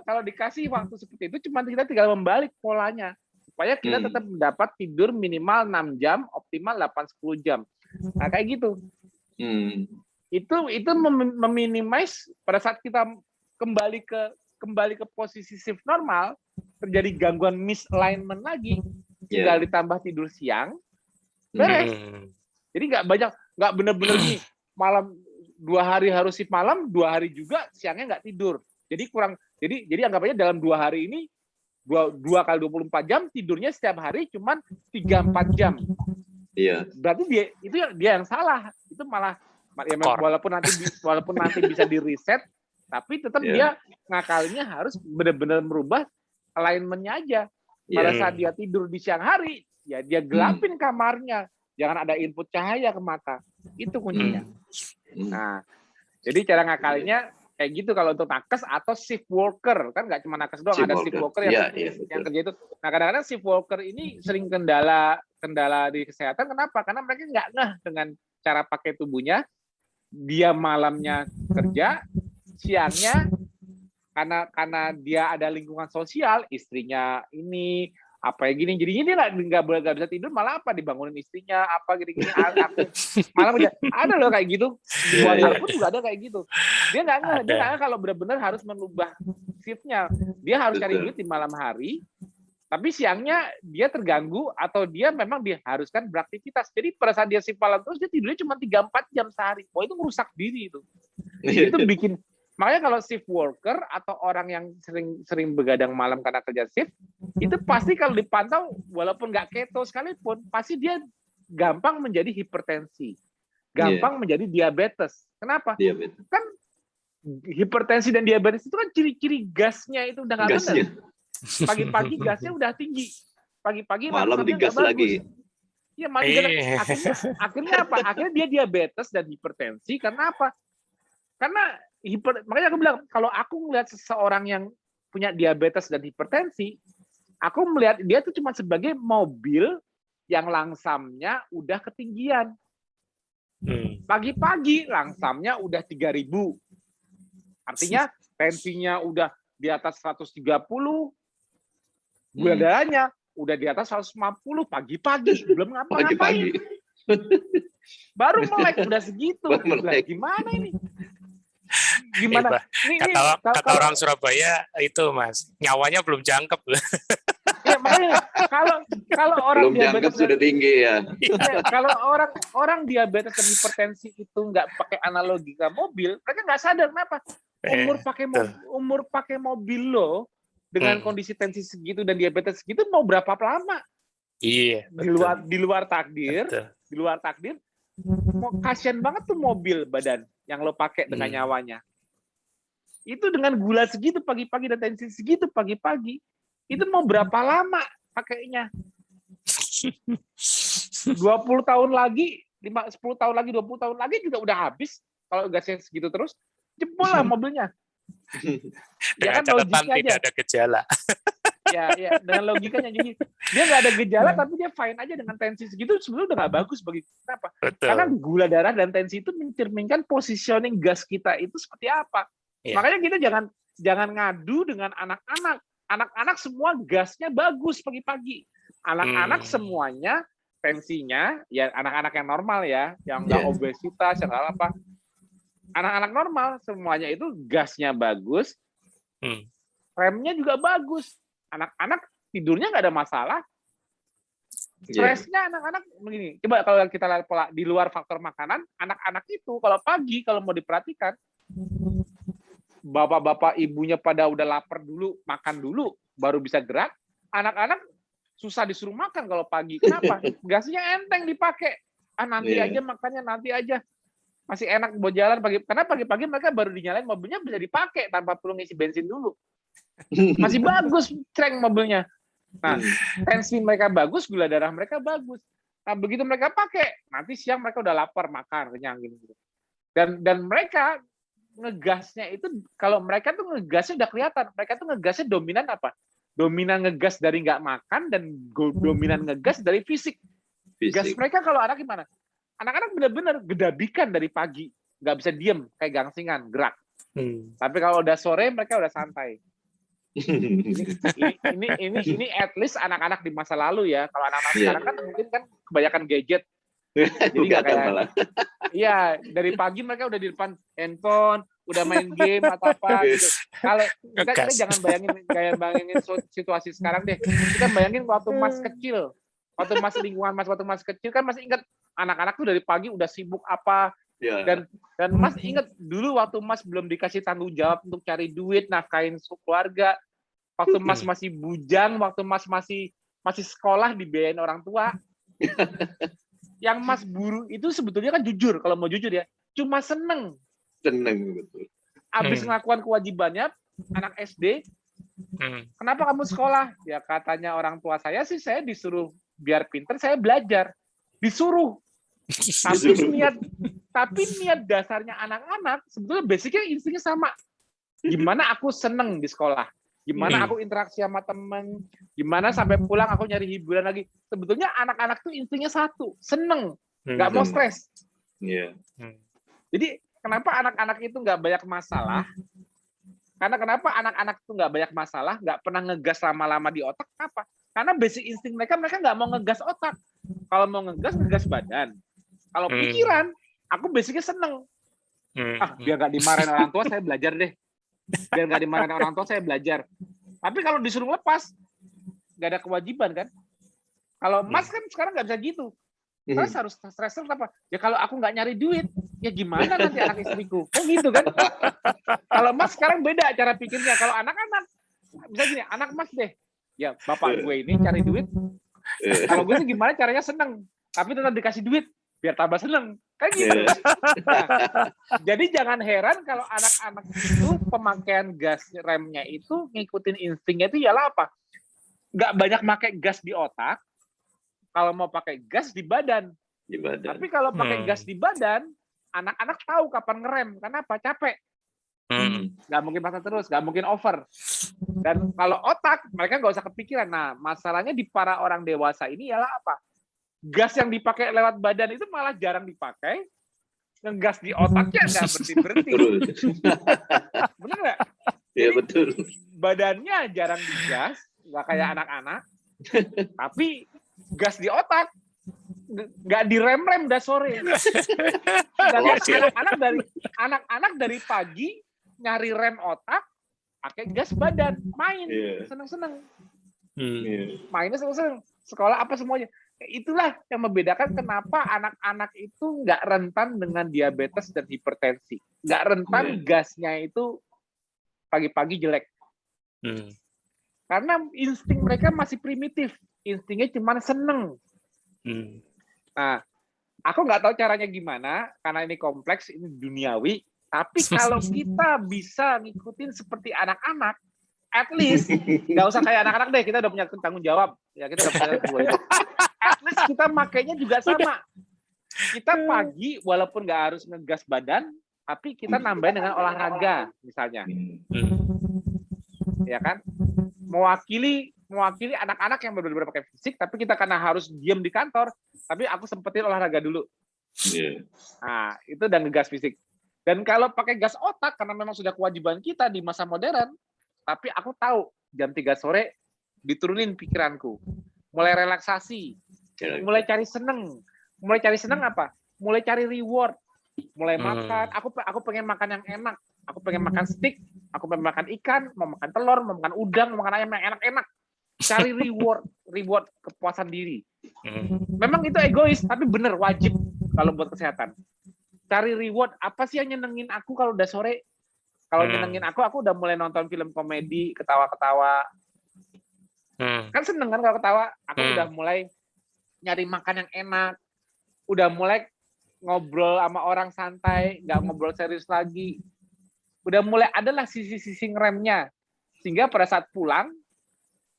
kalau dikasih waktu seperti itu, cuma kita tinggal membalik polanya. Supaya kita tetap mendapat tidur minimal 6 jam, optimal 8-10 jam. Nah kayak gitu. Itu meminimize pada saat kita kembali ke posisi shift normal, terjadi gangguan misalignment lagi, tinggal ditambah tidur siang, beres. Jadi nggak bener-bener gini, malam 2 hari harus shift malam, 2 hari juga siangnya nggak tidur. Jadi jadi anggap aja dalam 2 hari ini 2 kali 24 jam tidurnya setiap hari cuman 3-4 jam. Iya. Berarti dia yang salah. Itu malah ya, walaupun nanti bisa di reset, tapi tetap dia ngakalinnya harus benar-benar merubah alignment-nya aja. Pada saat dia tidur di siang hari, ya dia gelapin kamarnya. Jangan ada input cahaya ke mata. Itu kuncinya. Nah, jadi cara ngakalinnya kayak gitu kalau untuk nakes atau shift worker. Kan nggak cuma nakes doang, ada shift worker yang kerja itu. Nah, kadang-kadang shift worker ini sering kendala di kesehatan. Kenapa? Karena mereka nggak ngeh dengan cara pakai tubuhnya. Dia malamnya kerja, siangnya karena dia ada lingkungan sosial, istrinya ini apa ya gini, jadinya dia nggak bisa tidur, malah apa dibangunin istrinya apa gini malah ada loh kayak gitu, di luar pun juga ada kayak gitu. Dia nggak ngeh kalau benar-benar harus merubah shiftnya, dia harus cari duit di malam hari, tapi siangnya dia terganggu atau dia memang diharuskan beraktivitas. Jadi pada saat dia shift malam terus dia tidurnya cuma 3-4 jam sehari. Wah, itu merusak diri itu. Itu bikin. Makanya kalau shift worker atau orang yang sering begadang malam karena kerja shift, itu pasti kalau dipantau walaupun nggak keto sekalipun, pasti dia gampang menjadi hipertensi, gampang menjadi diabetes. Kenapa? Diabetes. Kan hipertensi dan diabetes itu kan ciri-ciri gasnya itu udah nggak benar. Pagi-pagi gasnya udah tinggi, pagi-pagi malam digas lagi. Iya, akhirnya apa? Akhirnya dia diabetes dan hipertensi karena apa? Karena makanya aku bilang, kalau aku melihat seseorang yang punya diabetes dan hipertensi, aku melihat dia itu cuma sebagai mobil yang langsamnya udah ketinggian. Pagi-pagi langsamnya udah 3.000. Artinya tensinya udah di atas 130, gula darahnya udah di atas 150 pagi-pagi, belum ngapa-ngapain. Baru melek udah segitu. Gimana ini? Gimana? Kata orang Surabaya itu, Mas, nyawanya belum jangkep. Ya, makanya kalau orang belum diabetes sudah tinggi ya. Kalau orang diabetes dan hipertensi itu nggak pakai analogika mobil, mereka nggak sadar kenapa umur pakai mobil lo dengan kondisi tensi segitu dan diabetes segitu mau berapa lama? Iya. Di luar takdir, mau kasihan banget tuh mobil badan yang lo pakai dengan nyawanya. Itu dengan gula segitu pagi-pagi dan tensi segitu pagi-pagi, itu mau berapa lama pakainya? 20 tahun lagi, 10 tahun lagi, 20 tahun lagi juga udah habis kalau gasnya segitu terus. Jebol lah mobilnya. Dengan catatan tidak ada gejala. Ya, dengan logikanya jadi dia nggak ada gejala tapi dia fine aja dengan tensi segitu, sebenarnya udah nggak bagus bagi kenapa? Betul. Karena gula darah dan tensi itu mencerminkan positioning gas kita itu seperti apa. Makanya kita jangan ngadu dengan anak-anak. Anak-anak semua gasnya bagus pagi-pagi. Anak-anak semuanya tensinya ya anak-anak yang normal ya, yang nggak obesitas, yang nggak apa. Anak-anak normal semuanya itu gasnya bagus, remnya juga bagus. Anak-anak tidurnya nggak ada masalah. Stresnya anak-anak begini. Coba kalau kita lihat pola di luar faktor makanan, anak-anak itu kalau pagi kalau mau diperhatikan, bapak-bapak ibunya pada udah lapar dulu, makan dulu, baru bisa gerak. Anak-anak susah disuruh makan kalau pagi. Kenapa? Gasnya enteng dipakai. Nanti aja makannya, nanti aja. Masih enak buat jalan pagi. Karena pagi-pagi mereka baru dinyalain mobilnya bisa dipakai tanpa perlu ngisi bensin dulu. Masih bagus crank mobilnya. Nah, tensi mereka bagus, gula darah mereka bagus. Nah, begitu mereka pakai, nanti siang mereka udah lapar, makan, kenyang gitu. Dan mereka ngegasnya itu, kalau mereka tuh ngegasnya udah kelihatan. Mereka tuh ngegasnya dominan apa? Dominan ngegas dari nggak makan dan dominan ngegas dari fisik. Gas mereka kalau anak gimana? Anak-anak benar-benar gedabikan dari pagi, nggak bisa diem kayak gangsingan, gerak. Tapi kalau udah sore mereka udah santai. Ini at least anak-anak di masa lalu ya. Kalau anak-anak sekarang kan mungkin kan kebanyakan gadget. Jadi nggak kayak. Iya, dari pagi mereka udah di depan handphone, udah main game atau apa gitu. Kalau kita Ngegas. jangan bayangin situasi sekarang deh. Kita bayangin waktu Mas kecil, waktu Mas kecil kan masih ingat anak-anak tuh dari pagi udah sibuk apa. Ya. Dan Mas ingat dulu waktu Mas belum dikasih tanggung jawab untuk cari duit, nafkahin keluarga, waktu Mas masih bujang, waktu Mas masih sekolah dibiayain orang tua. Yang Mas buru itu sebetulnya kan jujur, kalau mau jujur ya, cuma seneng. Betul. Abis melakukan kewajibannya, anak SD, kenapa kamu sekolah? Ya katanya orang tua saya sih, saya disuruh biar pinter, saya belajar. Disuruh. Tapi niat dasarnya anak-anak sebetulnya basicnya instingnya sama. Gimana aku seneng di sekolah, gimana aku interaksi sama temen, gimana sampai pulang aku nyari hiburan lagi. Sebetulnya anak-anak tuh instingnya satu, seneng, nggak mau stres. Jadi kenapa anak-anak itu nggak banyak masalah? Karena kenapa anak-anak itu nggak banyak masalah, nggak pernah ngegas lama-lama di otak? Apa? Karena basic insting mereka nggak mau ngegas otak. Kalau mau ngegas badan. Kalau pikiran, aku basicnya seneng. Biar nggak dimarahin orang tua, saya belajar deh. Biar nggak dimarahin orang tua, saya belajar. Tapi kalau disuruh lepas, nggak ada kewajiban kan? Kalau Mas kan sekarang nggak bisa gitu. Mas harus stres apa? Ya kalau aku nggak nyari duit, ya gimana nanti anak istriku? Kok gitu kan? Kalau Mas sekarang beda cara pikirnya. Kalau anak-anak, bisa gini, anak Mas deh. Ya bapak gue ini cari duit. Kalau gue sih gimana caranya seneng. Tapi tetap dikasih duit. Biar tambah seneng. Kayak gitu. Nah, jadi jangan heran kalau anak-anak itu pemakaian gas remnya itu ngikutin instingnya itu ialah apa? Nggak banyak pakai gas di otak, kalau mau pakai gas di badan. Tapi kalau pakai gas di badan, anak-anak tahu kapan ngerem. Kenapa? Capek. Nggak mungkin pasang terus, nggak mungkin over. Dan kalau otak, mereka nggak usah kepikiran. Nah, masalahnya di para orang dewasa ini ialah apa? Gas yang dipakai lewat badan itu malah jarang dipakai, dan gas di otaknya nggak berhenti-berhenti. Benar nggak? Iya betul. Badannya jarang digas, nggak kayak anak-anak, tapi gas di otak nggak direm-rem dah sore. Anak-anak dari pagi nyari rem otak, pakai gas badan, main, seneng-seneng. Mainnya seneng-seneng, sekolah apa semuanya. Itulah yang membedakan kenapa anak-anak itu nggak rentan dengan diabetes dan hipertensi. Nggak rentan gasnya itu pagi-pagi jelek. Karena insting mereka masih primitif. Instingnya cuma seneng. Nah, aku nggak tahu caranya gimana, karena ini kompleks, ini duniawi. Tapi kalau kita bisa ngikutin seperti anak-anak, at least, nggak usah kayak anak-anak deh, kita udah punya tanggung jawab. Ya, kita udah punya dua itu. At least kita makainya juga sama. Kita pagi, walaupun nggak harus ngegas badan, tapi kita nambahin dengan olahraga, misalnya. Ya kan? Mewakili anak-anak yang benar-benar pakai fisik, tapi kita karena harus diam di kantor, tapi aku sempetin olahraga dulu. Nah, itu udah ngegas fisik. Dan kalau pakai gas otak, karena memang sudah kewajiban kita di masa modern, tapi aku tahu jam 3 sore diturunin pikiranku. Mulai relaksasi, mulai cari seneng. Mulai cari seneng apa? Mulai cari reward. Mulai makan, aku pengen makan yang enak. Aku pengen makan steak, aku pengen makan ikan, mau makan telur, mau makan udang, mau makan ayam yang enak-enak. Cari reward kepuasan diri. Memang itu egois, tapi bener wajib kalau buat kesehatan. Cari reward, apa sih yang nyenengin aku kalau udah sore? Kalau nyenengin aku udah mulai nonton film komedi, ketawa-ketawa. Kan seneng kan kalau ketawa? Aku udah mulai nyari makan yang enak. Udah mulai ngobrol sama orang santai, nggak ngobrol serius lagi. Udah mulai adalah sisi-sisi ngeremnya. Sehingga pada saat pulang,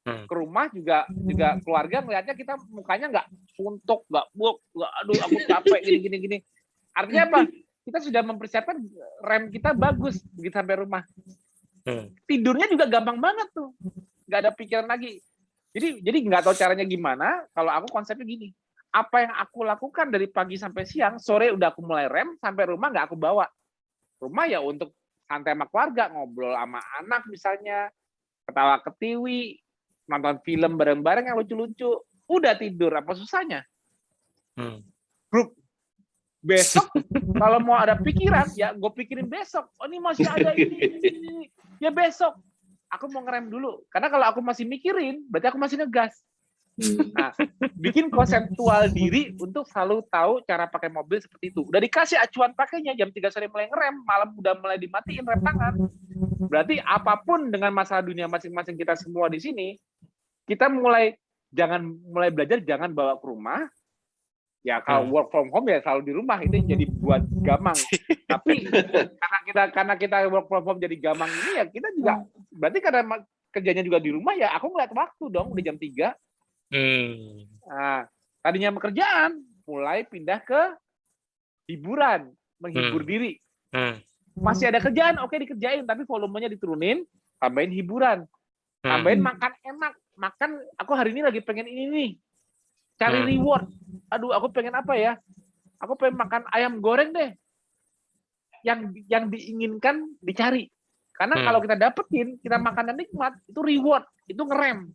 ke rumah juga keluarga melihatnya kita mukanya nggak suntuk, nggak aduh aku capek gini. Artinya apa? Kita sudah mempersiapkan rem kita bagus begitu sampai rumah. Tidurnya juga gampang banget tuh, nggak ada pikiran lagi. Jadi nggak tahu caranya gimana. Kalau aku konsepnya gini, apa yang aku lakukan dari pagi sampai siang, sore udah aku mulai rem, sampai rumah nggak aku bawa. Rumah ya untuk santai sama keluarga, ngobrol sama anak misalnya, ketawa ketiwi, nonton film bareng-bareng yang lucu-lucu, udah tidur, apa susahnya? Grup Besok kalau mau ada pikiran, ya gue pikirin besok. Oh ini masih ada ini. Ya besok. Aku mau ngerem dulu. Karena kalau aku masih mikirin, berarti aku masih ngegas. Nah, bikin konseptual diri untuk selalu tahu cara pakai mobil seperti itu. Udah dikasih acuan pakainya, jam 3 sore mulai ngerem, malam udah mulai dimatiin rem tangan. Berarti apapun dengan masalah dunia masing-masing kita semua di sini, kita mulai belajar, jangan bawa ke rumah. Ya kalau work from home ya selalu di rumah, itu jadi buat gamang. Tapi karena kita work from home jadi gamang ini ya kita juga berarti karena kerjanya juga di rumah ya aku ngeliat waktu dong udah jam 3. Nah, tadinya pekerjaan mulai pindah ke hiburan, menghibur diri. Masih ada kerjaan, oke dikerjain tapi volumenya diturunin, tambahin hiburan. Tambahin makan enak. Makan aku hari ini lagi pengen ini nih. Cari reward. Aduh, aku pengen apa ya? Aku pengen makan ayam goreng deh. Yang diinginkan dicari. Karena kalau kita dapetin, kita makan nikmat, itu reward, itu ngerem.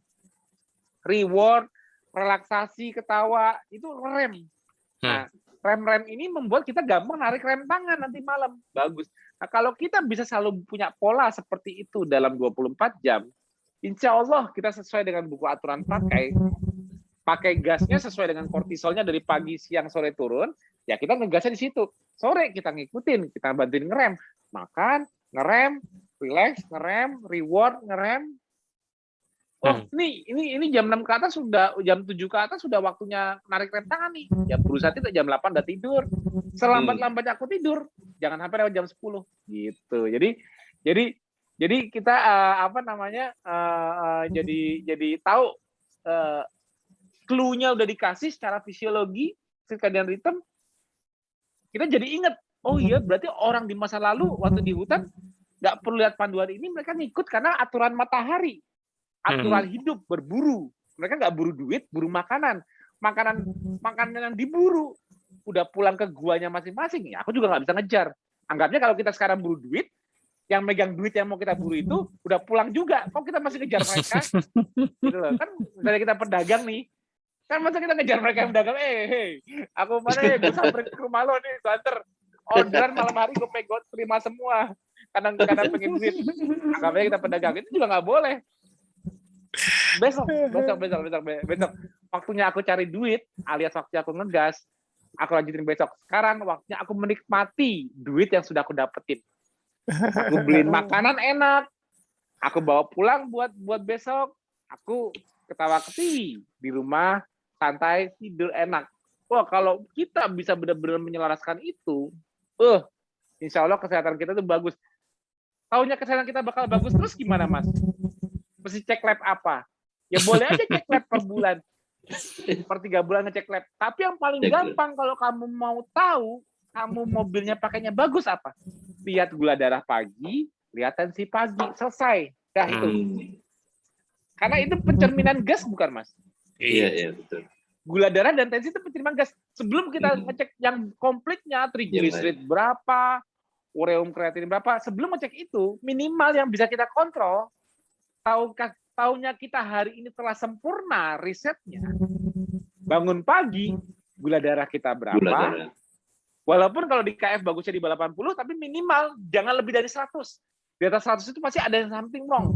Reward, relaksasi, ketawa, itu ngerem. Nah, rem-rem ini membuat kita gampang narik rem tangan nanti malam. Bagus. Nah, kalau kita bisa selalu punya pola seperti itu dalam 24 jam, insya Allah kita sesuai dengan buku aturan pakai gasnya sesuai dengan kortisolnya dari pagi, siang, sore turun, ya kita ngegasnya di situ. Sore kita ngikutin, kita bantuin ngerem. Makan, ngerem, relax, ngerem, reward, ngerem. Oh, ini jam 6 ke atas jam 7 ke atas sudah waktunya narik rem tangan nih. Ya berusaha tidak jam 8 udah tidur. Selambat-lambatnya aku tidur. Jangan sampai lewat jam 10 gitu. Jadi kita jadi tahu clue-nya udah dikasih secara fisiologi, circadian rhythm, kita jadi ingat, oh iya berarti orang di masa lalu waktu di hutan nggak perlu lihat panduan ini, mereka ngikut karena aturan matahari, aturan hidup, berburu. Mereka nggak buru duit, buru makanan yang diburu. Udah pulang ke guanya masing-masing, ya aku juga nggak bisa ngejar. Anggapnya kalau kita sekarang buru duit, yang megang duit yang mau kita buru itu udah pulang juga, kok kita masih ngejar mereka? Gitu loh. Kan misalnya kita pedagang nih, kan masa kita ngejar mereka yang dagang, aku mana ya, gue samperin ke rumah lo nih, gue anter orderan malam hari, gue terima semua, kadang-kadang pengen duit. Anggapnya kita pedagang, itu juga nggak boleh. Besok, waktunya aku cari duit, alias waktu aku ngegas, aku lanjutin besok. Sekarang waktunya aku menikmati duit yang sudah aku dapetin. Aku beliin makanan enak, aku bawa pulang buat besok, aku ketawa-ketiwi di rumah, santai, tidur enak. Wah, kalau kita bisa benar-benar menyelaraskan itu, insya Allah kesehatan kita tuh bagus. Taunya kesehatan kita bakal bagus terus gimana, Mas? Mesti cek lab apa? Ya boleh aja cek lab per bulan. Per 3 bulan ngecek lab. Tapi yang paling gampang kalau kamu mau tahu, kamu mobilnya pakainya bagus apa? Lihat gula darah pagi, lihat tensi pagi, selesai. Dah itu. Karena itu pencerminan gas bukan, Mas? Iya, betul. Gula darah dan tensi itu pencerminan gas. Sebelum kita ngecek yang komplitnya, triglycerid berapa, ureum kreatin berapa, sebelum ngecek itu, minimal yang bisa kita kontrol, taunya kita hari ini telah sempurna risetnya. Bangun pagi, gula darah kita berapa? Walaupun kalau di KF bagusnya di bawah 80, tapi minimal jangan lebih dari 100. Di atas 100 itu pasti ada yang something wrong.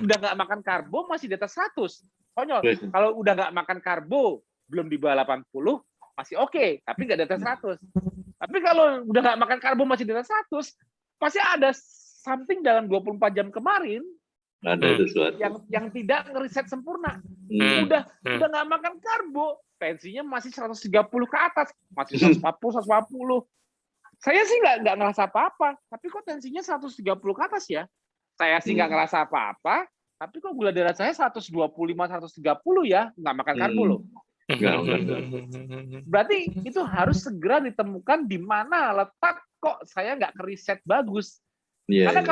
Udah nggak makan karbo masih di atas 100. Konyol. Kalau udah nggak makan karbo belum di bawah 80 masih oke, tapi nggak di atas 100. Tapi kalau udah nggak makan karbo masih di atas 100, pasti ada something dalam 24 jam kemarin yang tidak ngeriset sempurna. Udah nggak makan karbo, tensinya masih 130 ke atas, masih 140. Saya sih nggak ngerasa apa-apa, tapi kok tensinya 130 ke atas ya? Saya sih nggak ngerasa apa-apa, tapi kok gula darah saya 125, 130 ya? Nggak makan karbo loh. Berarti itu harus segera ditemukan di mana letak kok saya nggak keriset bagus. Karena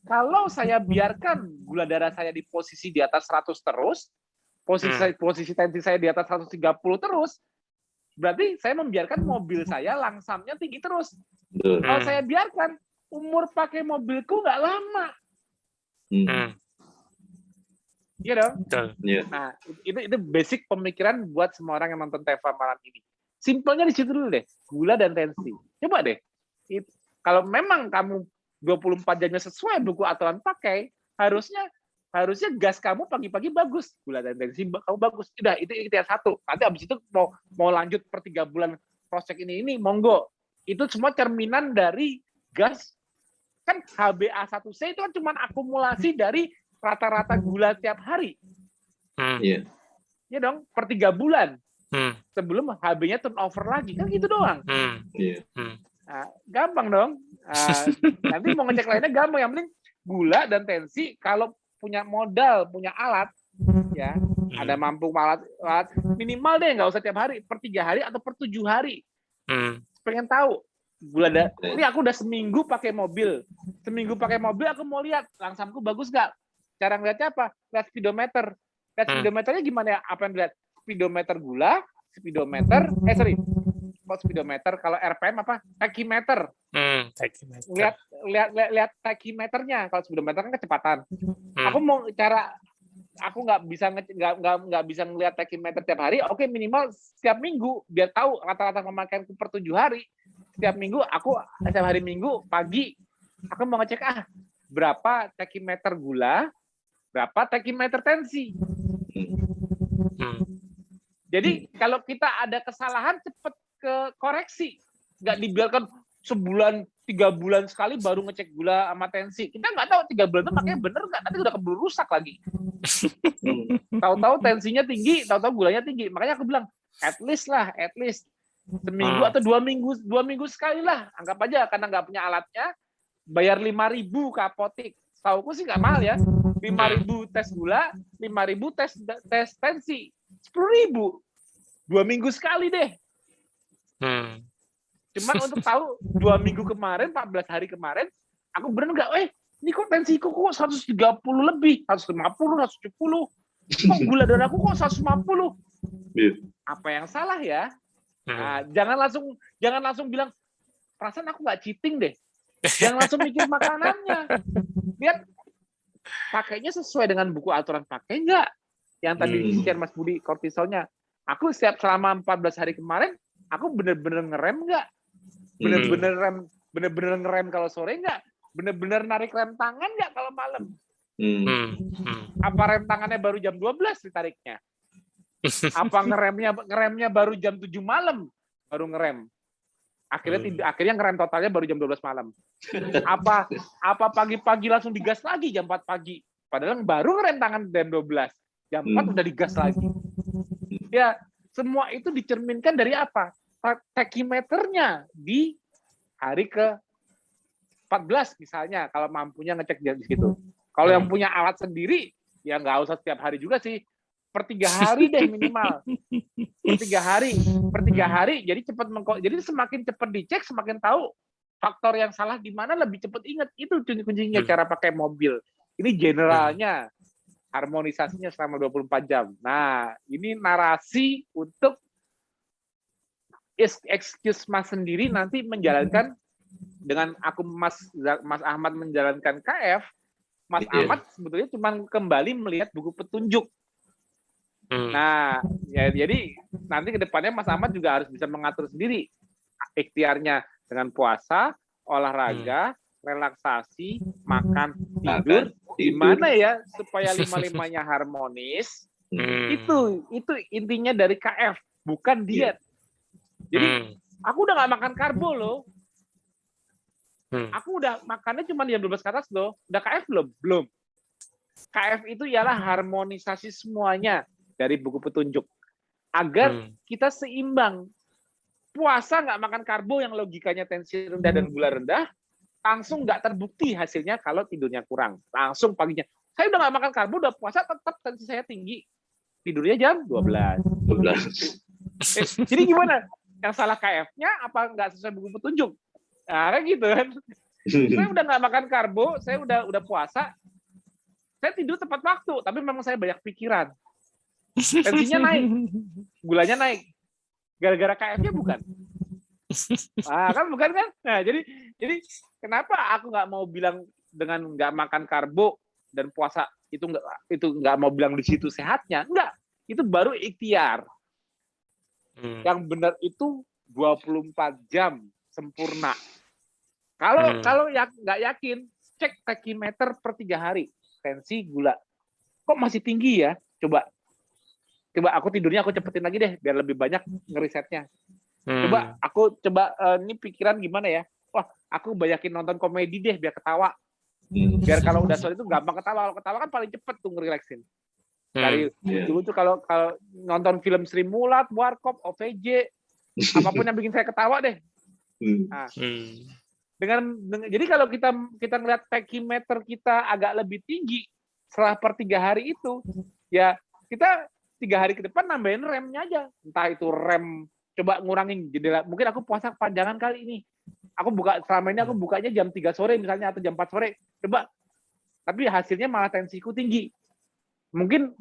kalau saya biarkan gula darah saya di posisi di atas 100 terus, posisi tensi saya di atas 130 terus, berarti saya membiarkan mobil saya langsamnya tinggi terus. Kalau saya biarkan, umur pakai mobilku nggak lama. Iya dong? Nah, itu basic pemikiran buat semua orang yang nonton TV malam ini. Simpelnya di situ dulu deh, gula dan tensi. Coba deh, kalau memang kamu 24 jamnya sesuai buku aturan pakai, harusnya gas kamu pagi-pagi bagus, gula dan tensi kamu bagus. Udah, itu ikhtiar satu. Nanti abis itu mau lanjut per 3 bulan proyek ini monggo. Itu semua cerminan dari gas. Kan HbA1c itu kan cuma akumulasi dari rata-rata gula tiap hari. Iya. Ya dong, per 3 bulan. Sebelum HB-nya turnover lagi, kan gitu doang. Iya. Nah, gampang dong. Nanti mau ngecek lainnya gampang. Yang penting gula dan tensi, kalau punya modal, punya alat, ya ada mampu alat minimal deh, nggak usah tiap hari, per 3 hari atau per 7 hari. Pengen tahu gula ini aku udah seminggu pakai mobil aku mau lihat langsamku bagus nggak. Cara ngeliatnya apa? Lihat speedometer. Lihat speedometernya gimana ya? Apa yang dilihat? Speedometer gula, speedometer speedometer, kalau RPM apa? Tachymeter. Lihat tachymeternya. Kalau speedometer kan kecepatan. Aku nggak bisa ngelihat tachymeter tiap hari. Oke, minimal setiap minggu biar tahu rata-rata pemakaianku per 7 hari. Setiap minggu setiap hari Minggu pagi aku mau ngecek berapa tachymeter gula, berapa tachymeter tensi. Jadi kalau kita ada kesalahan cepet ke koreksi, nggak dibiarkan sebulan 3 bulan sekali baru ngecek gula sama tensi. Kita nggak tahu 3 bulan itu makanya bener nggak, nanti udah keburu rusak lagi. Tahu-tahu tensinya tinggi, tahu-tahu gulanya tinggi. Makanya aku bilang at least seminggu atau 2 minggu sekali lah. Anggap aja karena nggak punya alatnya, bayar 5.000 ke apotek. Tauku sih nggak mahal ya. 5.000 tes gula, 5.000 tes tensi. 10.000, 2 minggu sekali deh. Cuman untuk tahu 2 minggu kemarin, 14 hari kemarin, aku bener nggak, ini kok tensiku kok 130 lebih, 150, 170. Kok gula darahku kok 150? Apa yang salah ya? Nah, jangan langsung bilang, perasaan aku nggak cheating deh. Jangan langsung mikir makanannya. Lihat, pakainya sesuai dengan buku aturan pakai nggak? Yang tadi di-share Mas Budi, kortisolnya. Aku selama 14 hari kemarin, aku bener-bener ngerem nggak? Bener-bener ngerem kalau sore nggak? Bener-bener narik rem tangan nggak kalau malam? Apa rem tangannya baru jam 12 ditariknya? Apa ngeremnya baru jam 7 malam baru ngerem? Akhirnya ngerem totalnya baru jam 12 malam. Apa pagi-pagi langsung digas lagi jam 4 pagi? Padahal baru ngerem tangan jam 12. Jam 4 udah digas lagi. Ya, semua itu dicerminkan dari apa? Tachymeternya di hari ke 14 misalnya, kalau mampunya ngecek di situ. Kalau yang punya alat sendiri, ya nggak usah setiap hari juga sih. Per 3 hari deh minimal. Per 3 hari, jadi semakin cepat dicek, semakin tahu faktor yang salah di mana, lebih cepat ingat. Itu kuncinya cara pakai mobil. Ini generalnya, harmonisasinya selama 24 jam. Nah, ini narasi untuk excuse Mas sendiri nanti menjalankan dengan aku Mas Ahmad menjalankan KF. Mas Ahmad sebetulnya cuma kembali melihat buku petunjuk. Nah, ya, jadi nanti ke depannya Mas Ahmad juga harus bisa mengatur sendiri ikhtiarnya dengan puasa, olahraga, relaksasi, makan, tidur. Gimana ya supaya 5-5-nya harmonis? Itu intinya dari KF, bukan diet. Jadi aku udah nggak makan karbo loh. Aku udah makannya cuma jam 12 ke atas loh. Udah KF belum? Belum. KF itu ialah harmonisasi semuanya dari buku petunjuk. Agar kita seimbang. Puasa nggak makan karbo yang logikanya tensi rendah dan gula rendah, langsung nggak terbukti hasilnya kalau tidurnya kurang. Langsung paginya. Saya udah nggak makan karbo, udah puasa, tetap tensi saya tinggi. Tidurnya jam 12. Jadi gimana? Yang salah KF-nya apa nggak sesuai buku petunjuk? Nah, kayak gitu kan. Saya udah nggak makan karbo, saya udah puasa, saya tidur tepat waktu, tapi memang saya banyak pikiran. Tensinya naik, gulanya naik. Gara-gara KF-nya bukan. Kan bukan kan? Nah, jadi kenapa aku nggak mau bilang dengan nggak makan karbo dan puasa itu nggak mau bilang di situ sehatnya? Enggak. Itu baru ikhtiar. Yang benar itu 24 jam sempurna. Kalau yang nggak yakin, cek tachymeter per 3 hari. Tensi, gula. Kok masih tinggi ya? Coba aku tidurnya aku cepetin lagi deh, biar lebih banyak ngerisetnya. Ini pikiran gimana ya? Wah, aku banyakin nonton komedi deh, biar ketawa. Biar kalau udah sore itu gampang ketawa. Kalau ketawa kan paling cepet tuh ngerelaksin. Dari dulu tuh kalau nonton film Sri Mulat, Warkop, OVJ, apapun yang bikin saya ketawa deh. Nah, jadi kalau kita ngeliat tachymeter kita agak lebih tinggi setelah per 3 hari itu, ya kita 3 hari ke depan nambahin remnya aja. Entah itu rem, coba ngurangin jendela. Mungkin aku puasa kepanjangan kali ini. Selama ini aku bukanya jam 3 sore misalnya atau jam 4 sore. Coba. Tapi hasilnya malah tensiku tinggi. Mungkin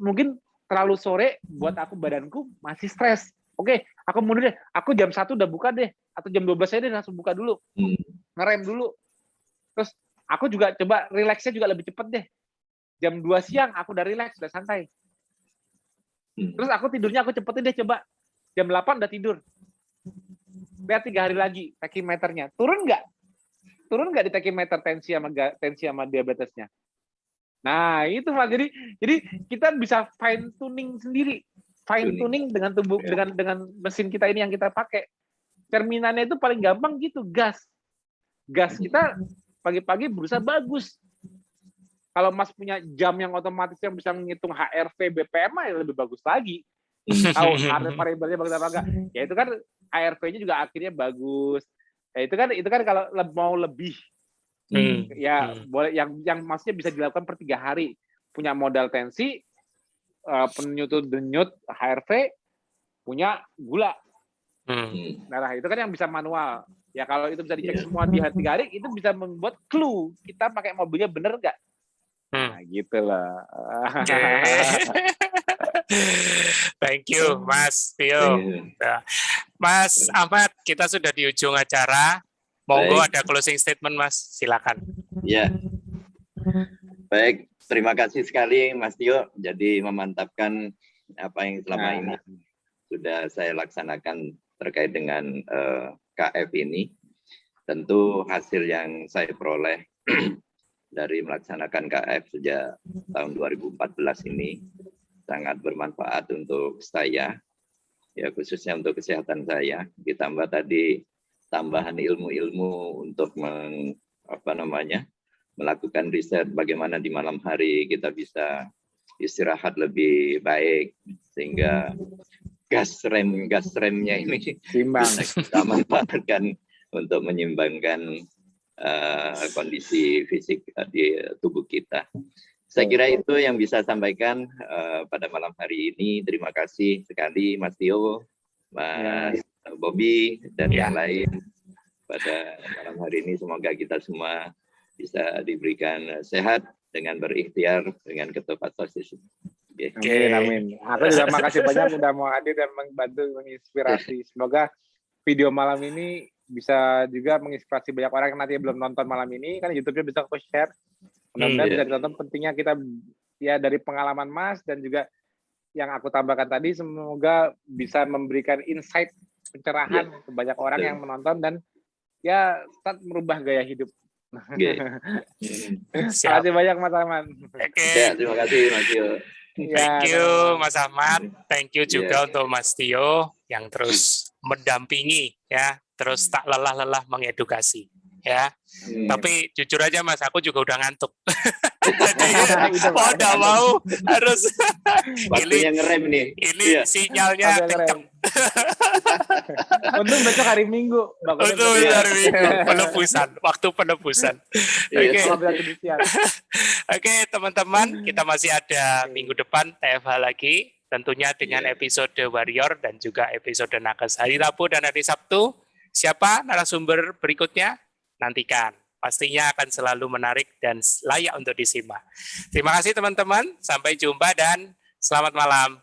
terlalu sore buat badanku masih stres. Oke, aku mundur deh. Aku jam 1 udah buka deh. Atau jam 12 aja deh langsung buka dulu. Ngerem dulu. Terus aku juga coba relaksnya juga lebih cepet deh. Jam 2 siang aku udah relax, udah santai. Terus aku tidurnya aku cepetin deh coba. Jam 8 udah tidur. Lihat 3 hari lagi tachymeternya. Turun nggak di tachymeter tensi sama diabetesnya? Nah, itu Mas. Jadi kita bisa fine tuning sendiri. Fine tuning dengan tubuh dengan mesin kita ini yang kita pakai. Cerminannya itu paling gampang gitu, gas. Gas kita pagi-pagi berusaha bagus. Kalau Mas punya jam yang otomatis yang bisa menghitung HRV, BPM ya lebih bagus lagi. Tahu heart variabelnya bagus apa enggak? Ya itu kan HRV-nya juga akhirnya bagus. Ya itu kan kalau mau lebih ya boleh yang maksudnya bisa dilakukan per 3 hari. Punya modal tensi, penyutur denyut HRV, punya gula. Nah, itu kan yang bisa manual. Ya kalau itu bisa dicek semua di 3 hari, itu bisa membuat clue kita pakai mobilnya bener nggak? Nah, gitu lah. Thank you, Mas Tio. Mas Ahmad, kita sudah di ujung acara. Monggo ada closing statement, Mas. Silakan. Ya. Baik, terima kasih sekali Mas Tio. Jadi memantapkan apa yang selama ini sudah saya laksanakan terkait dengan KF ini. Tentu hasil yang saya peroleh dari melaksanakan KF sejak tahun 2014 ini sangat bermanfaat untuk saya, ya khususnya untuk kesehatan saya. Ditambah tadi tambahan ilmu-ilmu untuk melakukan riset bagaimana di malam hari kita bisa istirahat lebih baik sehingga gas remnya ini bisa kita manfaatkan untuk menyimbangkan kondisi fisik di tubuh kita. Saya kira itu yang bisa sampaikan pada malam hari ini. Terima kasih sekali Mas Tio, Mas Bobby, dan yang lain pada malam hari ini. Semoga kita semua bisa diberikan sehat dengan berikhtiar dengan ketupat sosis. Amin. Aku juga makasih banyak udah mau hadir dan membantu menginspirasi. Semoga video malam ini bisa juga menginspirasi banyak orang yang nanti belum nonton malam ini, kan YouTube-nya bisa aku share. Mudah-mudahan bisa ditonton. Pentingnya kita ya dari pengalaman Mas dan juga yang aku tambahkan tadi, semoga bisa memberikan insight pencerahan ke banyak orang yang menonton dan ya start merubah gaya hidup. Terima kasih banyak Mas Ahmad. Terima kasih Mas Tio. Thank you Mas Ahmad. Thank you juga untuk Mas Tio yang terus mendampingi ya, terus tak lelah-lelah mengedukasi ya. Tapi jujur aja Mas, aku juga udah ngantuk. Jadi mau udah mau harus waktunya ngerem nih. Ini sinyalnya kenceng. Untung besok hari Minggu. Untung hari Minggu. Waktu penebusan. Oke, teman-teman, kita masih ada minggu depan TFH lagi. Tentunya dengan episode Warrior dan juga episode Nakes hari Rabu dan hari Sabtu. Siapa narasumber berikutnya? Nantikan. Pastinya akan selalu menarik dan layak untuk disimak. Terima kasih teman-teman. Sampai jumpa dan selamat malam.